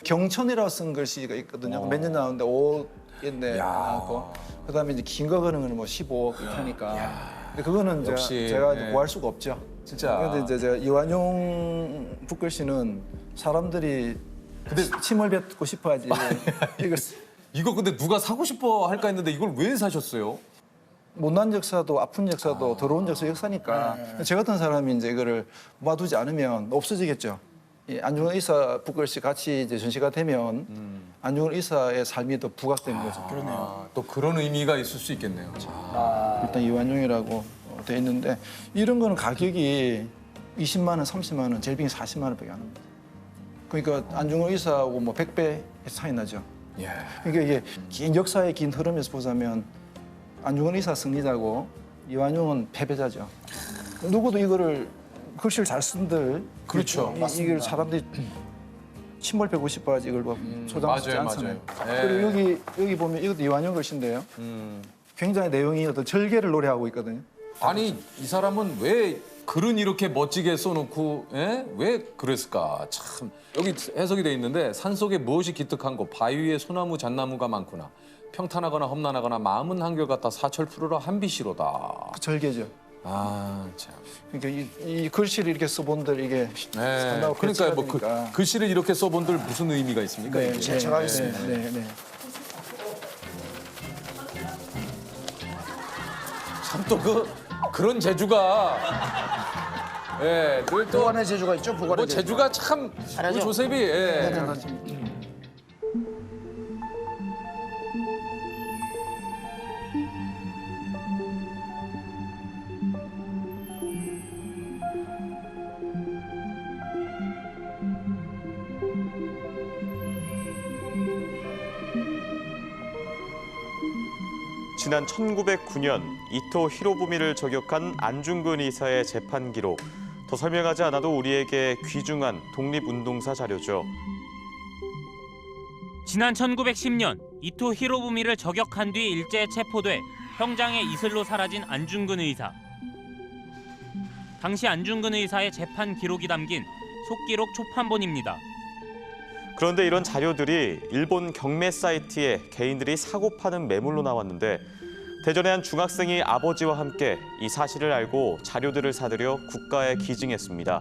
경천이라고 쓴 글씨가 있거든요. 몇 년 나오는데 5억인데 나왔고. 그다음에 이제 긴 거 그는 거는 뭐 15억 이렇게 하니까. 근데 그거는 역시, 제가 예. 구할 수가 없죠. 진짜. 그런데 이제 제가 이완용 붓글씨는 사람들이 침을 뱉고 싶어하지. 이거 근데 누가 사고 싶어 할까 했는데 이걸 왜 사셨어요? 못난 역사도 아픈 역사도 더러운 역사니까 저 같은 사람이 이제 이거를 모아두지 않으면 없어지겠죠. 이 안중근 의사 붓글씨 같이 이제 전시가 되면 안중근 의사의 삶이 더 부각되는 거죠. 그러네요. 또 그런 의미가 있을 수 있겠네요. 일단 이완용이라고 돼 있는데 이런 거는 가격이 20만 원, 30만 원, 제일 비싼 40만 원밖에 안 합니다. 그러니까 안중근 의사하고 뭐 100배 차이 나죠. 예. 그러니까 이게 긴 역사의 긴 흐름에서 보자면 안중근 의사 승리자고 이완용은 패배자죠. 누구도 이거를 글씨를 잘 쓴들 그렇죠. 이걸 사람들이 침을 빼고 싶어야지 이걸 소장하지 맞아요, 않잖아요. 맞아요. 그리고 여기 보면 이것도 이완용 글씨인데요. 굉장히 내용이 어떤 절개를 노래하고 있거든요. 아니 이 사람은 왜 글은 이렇게 멋지게 써놓고 왜 그랬을까? 참 여기 해석이 돼 있는데 산속에 무엇이 기특한 곳 바위 위에 소나무 잣나무가 많구나. 평탄하거나 험난하거나 마음은 한결같다. 사철 푸르러 한빛이로다. 절개죠. 아 참. 그러니까 이 글씨를 이렇게 써본들 이게 상당히 그러니까 뭐 되니까. 글씨를 이렇게 써본들 무슨 의미가 있습니까? 네, 이게? 제가 하겠습니다. 네. 참 또 그런 재주가 늘 또 보관의 재주가 있죠. 보관의 뭐 재주가. 재주가 참 잘하죠? 우리 조셉이 네. 지난 1909년 이토 히로부미를 저격한 안중근 의사의 재판 기록. 더 설명하지 않아도 우리에게 귀중한 독립운동사 자료죠. 지난 1910년 이토 히로부미를 저격한 뒤 일제에 체포돼 형장의 이슬로 사라진 안중근 의사. 당시 안중근 의사의 재판 기록이 담긴 속기록 초판본입니다. 그런데 이런 자료들이 일본 경매 사이트에 개인들이 사고 파는 매물로 나왔는데 대전의 한 중학생이 아버지와 함께 이 사실을 알고 자료들을 사들여 국가에 기증했습니다.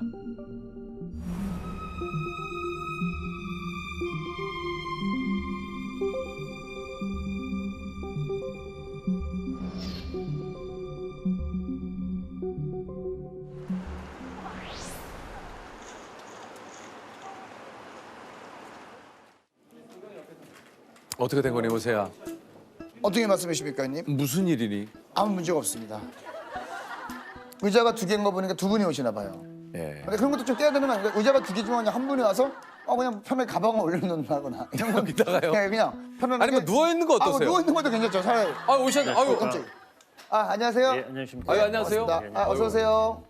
어떻게 된 거니 보세요. 어떻게 말씀하십니까, 형님? 무슨 일이니? 아무 문제가 없습니다. 의자가 2개인 거 보니까 2분이 오시나 봐요. 예. 근데 그런 것도 좀 깨야 되는 거 아닙니까? 의자가 2개 중에 그냥 한 분이 와서 그냥 편하게 가방을 올려놓는다거나 이런 거. 여기다가요? 네, 그냥 편안하게. 아니면 누워 있는 거 어떠세요? 누워 있는 것도 괜찮죠. 차라리. 오셨네. 아유, 깜짝이야. 안녕하세요. 예, 안녕하십니까. 아유, 안녕하세요. 반갑습니다. 어서 오세요.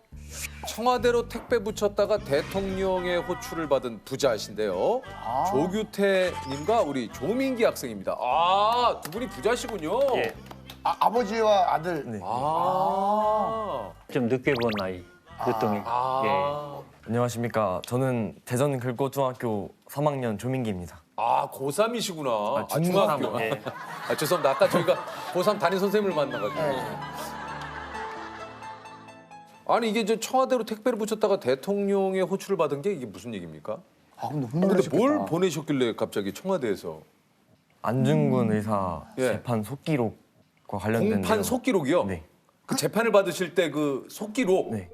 청와대로 택배 붙였다가 대통령의 호출을 받은 부자신데요. 조규태님과 우리 조민기 학생입니다. 아, 두 분이 부자시군요. 예. 아버지와 아들. 네. 좀 늦게 본 나이, 늦둥이. 안녕하십니까. 저는 대전 글고중학교 3학년 조민기입니다. 고3이시구나. 중삼. 중학교. 예. 죄송합니다. 아까 저희가 고3 담임 선생님을 만나가지고. 아니 이게 이제 청와대로 택배를 붙였다가 대통령의 호출을 받은 게 이게 무슨 얘기입니까? 근데 뭘 보내셨길래 갑자기 청와대에서? 안중근 의사 예. 재판 속기록과 관련된 공판 내용. 속기록이요? 네. 그 재판을 받으실 때 그 속기록? 네.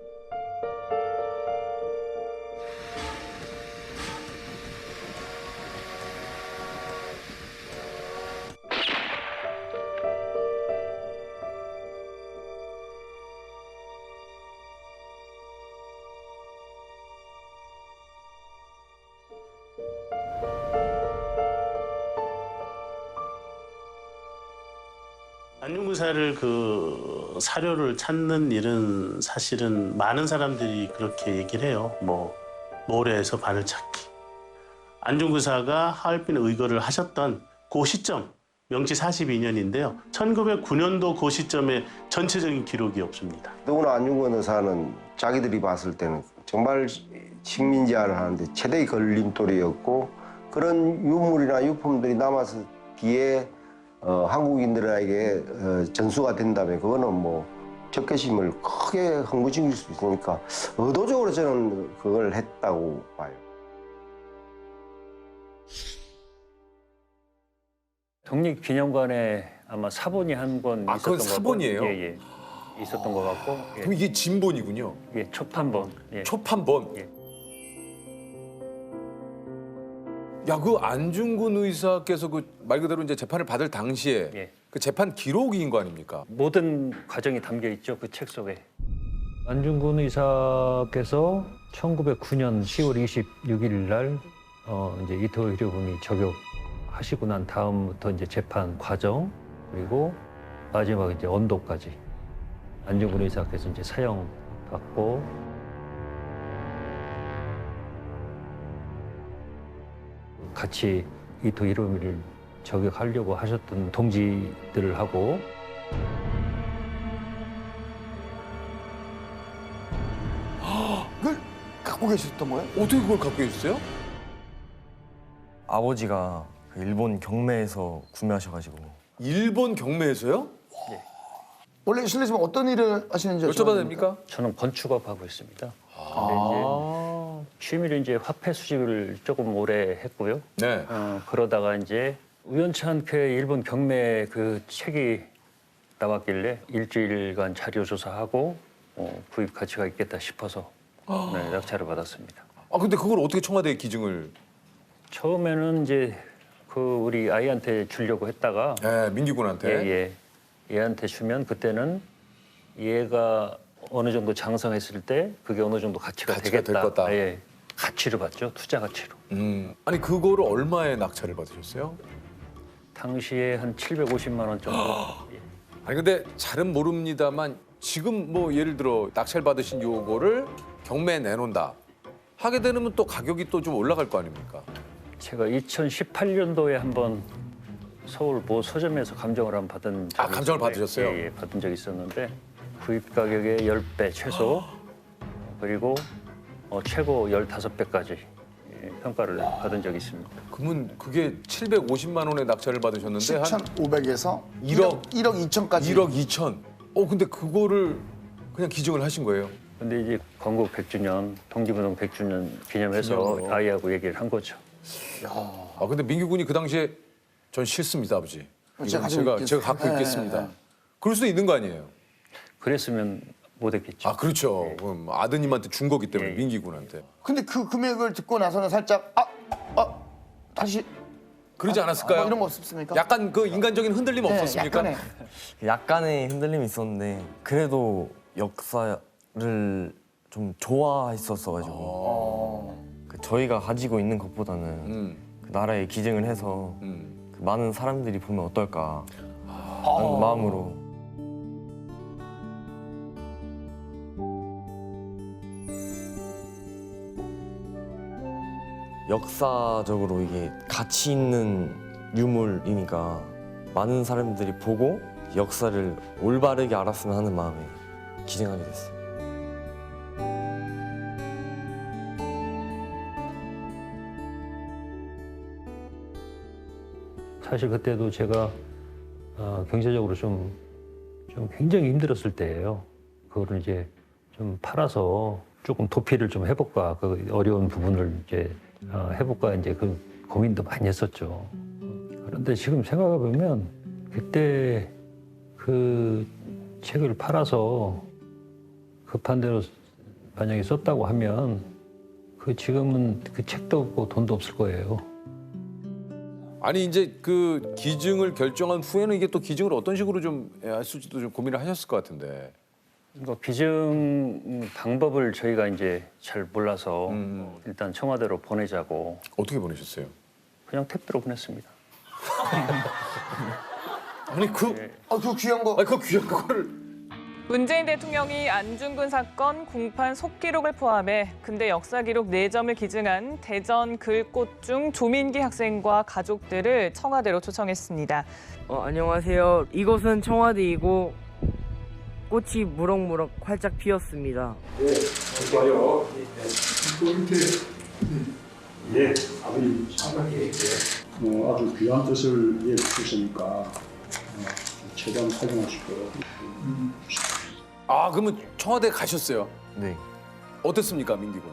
안중근 의사를 그 사료를 찾는 일은 사실은 많은 사람들이 그렇게 얘기를 해요. 뭐 모래에서 바늘 찾기. 안중근 의사가 하얼빈 의거를 하셨던 그 시점, 명치 42년인데요. 1909년도 그 시점에 전체적인 기록이 없습니다. 더구나 안중근 의사는 자기들이 봤을 때는 정말 식민지화를 하는데 최대의 걸림돌이었고 그런 유물이나 유품들이 남아서 뒤에 한국인들에게 전수가 된다면 그거는 뭐 적개심을 크게 흥분시킬 수 있으니까 의도적으로 저는 그걸 했다고 봐요. 독립기념관에 아마 사본이 한 번 있었던 그건 사본이에요? 예. 있었던 것 같고. 예. 그럼 이게 진본이군요. 예, 초판본. 예. 초판본. 예. 야, 그 안중근 의사께서 그 말 그대로 이제 재판을 받을 당시에 예. 그 재판 기록인 거 아닙니까? 모든 과정이 담겨 있죠, 그 책 속에. 안중근 의사께서 1909년 10월 26일 날 이제 이토 히로부미 저격하시고 난 다음부터 이제 재판 과정 그리고 마지막 이제 언도까지 안중근 의사께서 이제 사형 받고 같이 이토 히로부미를 저격하려고 하셨던 동지들하고 그걸 갖고 계셨던 거예요? 어떻게 그걸 갖고 계셨어요? 아버지가 그 일본 경매에서 구매하셔가지고. 일본 경매에서요? 원래 실례지만 어떤 일을 하시는지 여쭤봐도 됩니까? 저는 건축업 하고 있습니다. 근데 이제 취미로 이제 화폐 수집을 조금 오래 했고요. 네. 그러다가 이제 우연치 않게 일본 경매 그 책이 나왔길래 일주일간 자료 조사하고 구입 가치가 있겠다 싶어서 네, 낙찰을 받았습니다. 근데 그걸 어떻게 청와대에 기증을? 처음에는 이제 그 우리 아이한테 주려고 했다가 민기군한테? 예. 얘한테 주면 그때는 얘가 어느 정도 장성했을 때 그게 어느 정도 가치가 되겠다. 될 거다. 예. 가치로 받죠. 투자 가치로. 아니 그거를 얼마에 낙찰을 받으셨어요? 당시에 한 750만 원 정도. 아니 근데 잘은 모릅니다만 지금 뭐 예를 들어 낙찰 받으신 요거를 경매에 내놓는다 하게 되면 또 가격이 또 좀 올라갈 거 아닙니까? 제가 2018년도에 한번 서울 모 서점에서 감정을 한번 받은 적이 감정을 받으셨어요? 예, 받은 적이 있었는데 구입 가격의 10배 최소 그리고 최고 15배까지 평가를 받은 적이 있습니다. 그러면 그게 750만 원의 낙찰을 받으셨는데 한 7,500에서 1억 2천까지. 1억 2천. 근데 그거를 그냥 기증을 하신 거예요? 근데 이제 건국 100주년, 독립운동 100주년 기념해서 기념으로. 아이하고 얘기를 한 거죠. 근데 민규 군이 그 당시에 전 싫습니다, 아버지. 제가 이건 가지고 제가 갖고 네, 있겠습니다. 네. 그럴 수도 있는 거 아니에요? 그랬으면 못했겠죠. 그렇죠. 그럼 아드님한테 준 거기 때문에 민기 군한테. 근데 그 금액을 듣고 나서는 살짝 다시 그러지 않았을까요? 이런 거 없었습니까? 약간 그 인간적인 흔들림 네, 없었습니까? 약간의 흔들림이 있었는데 그래도 역사를 좀 좋아했었어가지고 저희가 가지고 있는 것보다는 그 나라에 기증을 해서 그 많은 사람들이 보면 어떨까 하는 마음으로. 역사적으로 이게 가치 있는 유물이니까 많은 사람들이 보고 역사를 올바르게 알았으면 하는 마음에 기증하게 됐어요. 사실 그때도 제가 경제적으로 좀 굉장히 힘들었을 때예요. 그거를 이제 좀 팔아서 조금 도피를 좀 해볼까, 그 어려운 부분을 이제 해볼까 이제 그 고민도 많이 했었죠. 그런데 지금 생각해 보면 그때 그 책을 팔아서 급한 대로 만약에 썼다고 하면 그 지금은 그 책도 없고 돈도 없을 거예요. 아니 이제 그 기증을 결정한 후에는 이게 또 기증을 어떤 식으로 좀 할지도 좀 고민을 하셨을 것 같은데. 그러니까 기증 방법을 저희가 이제 잘 몰라서 일단 청와대로 보내자고. 어떻게 보내셨어요? 그냥 택배로 보냈습니다. 아니 그 귀한 거. 그 귀한 거를. 문재인 대통령이 안중근 사건 공판 속기록을 포함해 근대 역사 기록 4점을 기증한 대전 글꽃중 조민기 학생과 가족들을 청와대로 초청했습니다. 안녕하세요. 이곳은 청와대이고 꽃이 무럭무럭 활짝 피었습니다. 네, 좋아요. 이렇게 예, 아버님 상당히 아주 귀한 뜻을 예 주셨으니까 최대한 활용하시고. 그러면 청와대 가셨어요? 네. 어땠습니까, 민기 군?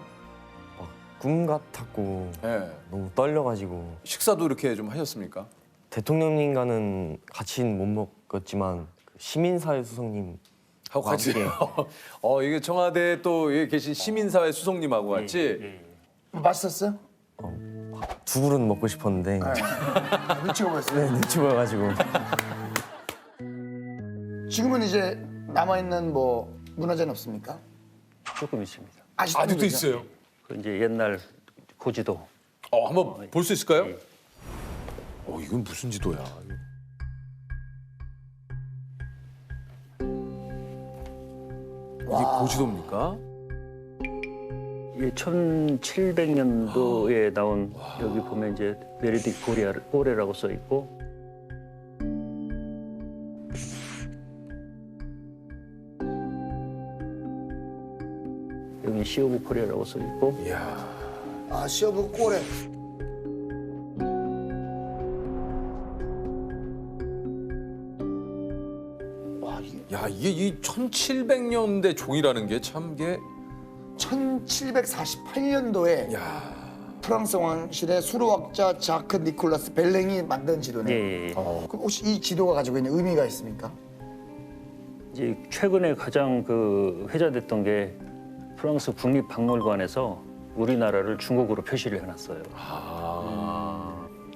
꿈 같았고 네. 너무 떨려가지고. 식사도 이렇게 좀 하셨습니까? 대통령님과는 같이는 못 먹었지만 그 시민사회 수석님 하고 같이. 이게 청와대에 또 여기 계신 시민사회 수석님하고 같이. 맛있었어요? 두 그릇 먹고 싶었는데 눈치가 보였어요. 네, 눈치 보여가지고. 지금은 이제 남아있는 뭐 문화재는 없습니까? 조금 있습니다. 아직도 있어요? 그 이제 옛날 고지도. 한번 볼 수 있을까요? 이건 무슨 지도야? 이게 고지도입니까? 이게 1700년도에 나온 여기 보면 이제 메르딕 고레라고 써 있고. 여기 시오브 코리아라고 써 있고. 시오브 코레. 이게 이 1700년대 종이라는 게 참 게 1748년도에 프랑스 왕실의 수로학자 자크 니콜라스 벨랭이 만든 지도네요. 그럼 혹시 이 지도가 가지고 있는 의미가 있습니까? 이제 최근에 가장 그 회자됐던 게 프랑스 국립박물관에서 우리나라를 중국으로 표시를 해놨어요.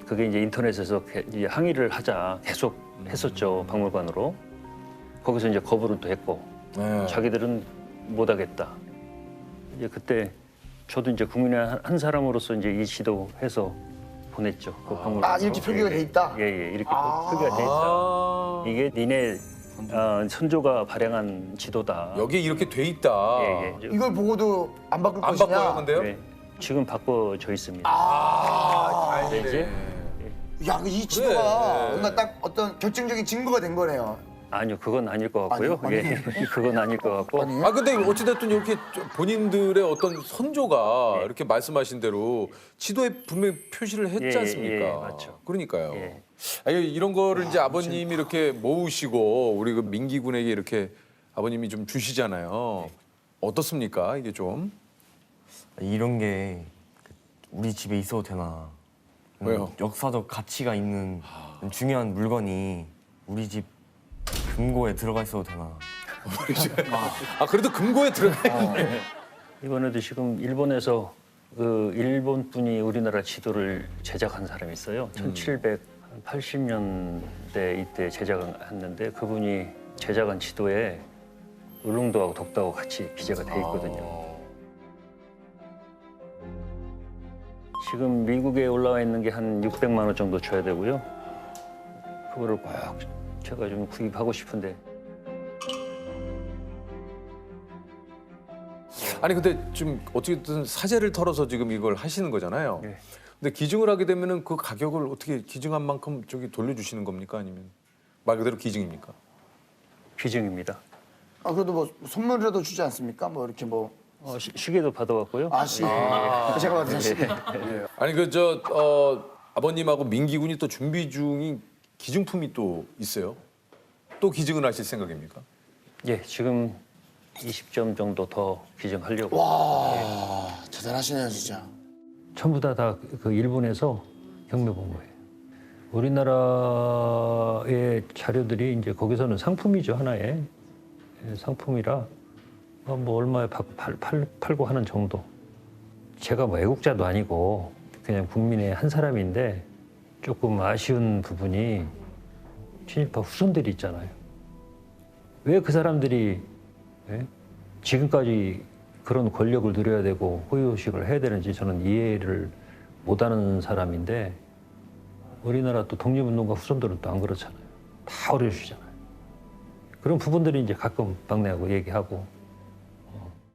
그게 이제 인터넷에서 이제 항의를 하자 계속 했었죠, 박물관으로. 거기서 이제 거부를 또 했고 자기들은 못하겠다. 이제 그때 저도 이제 국민의 한 사람으로서 이제 이 지도해서 보냈죠. 그 박물관. 이렇게 표기가 돼 있다? 예, 이렇게 표기가 돼 있다. 이게 니네 선조가 발행한 지도다. 여기에 이렇게 돼 있다. 이걸 보고도 안 바꿀 것이냐? 바꿔요, 근데요? 네, 지금 바꿔져 있습니다. 다행이네. 이제 이 지도가 뭔가 딱 어떤 결정적인 증거가 된 거네요. 아니요, 그건 아닐 것 같고요. 예, 그건 아닐 것 같고. 아 근데 어찌됐든 이렇게 본인들의 어떤 선조가 이렇게 말씀하신 대로 지도에 분명히 표시를 했지 않습니까? 맞죠. 그러니까요. 아니, 이런 거를 이제 아버님이 이렇게 모으시고 우리 그 민기군에게 이렇게 아버님이 좀 주시잖아요. 어떻습니까? 이게 좀 이런 게 우리 집에 있어도 되나? 왜요? 역사적 가치가 있는 중요한 물건이 우리 집 금고에 들어가 있어도 되나? 아 그래도 금고에 들어가 있네. 이번에도 지금 일본에서 그 일본 분이 우리나라 지도를 제작한 사람이 있어요. 1780년대 이때 제작했는데 그분이 제작한 지도에 울릉도하고 독도하고 같이 기재가 돼 있거든요. 지금 미국에 올라와 있는 게 한 600만 원 정도 줘야 되고요. 그거를 꼭 제가 좀 구입하고 싶은데. 아니 근데 좀 어떻게든 사재를 털어서 지금 이걸 하시는 거잖아요. 근데 기증을 하게 되면은 그 가격을 어떻게 기증한 만큼 저기 돌려주시는 겁니까? 아니면 말 그대로 기증입니까? 기증입니다. 아 그래도 뭐 선물이라도 주지 않습니까? 뭐 이렇게 뭐 시계도 받아왔고요. 아 시계. 제가 받은 시계. 아니 아버님하고 민기군이 또 준비 중인 기증품이 또 있어요. 또 기증을 하실 생각입니까? 예, 지금 20점 정도 더 기증하려고. 와 대단하시네요 진짜. 전부 다 그 일본에서 경매 본 거예요. 우리나라의 자료들이 이제 거기서는 상품이죠, 하나의 상품이라 뭐 얼마에 팔고 하는 정도. 제가 뭐 애국자도 아니고 그냥 국민의 한 사람인데 조금 아쉬운 부분이 친일파 후손들이 있잖아요. 왜 그 사람들이 지금까지 그런 권력을 누려야 되고 호의호식을 해야 되는지 저는 이해를 못하는 사람인데 우리나라 또 독립운동가 후손들은 또 안 그렇잖아요. 다 어려주시잖아요. 그런 부분들이 이제 가끔 막내하고 얘기하고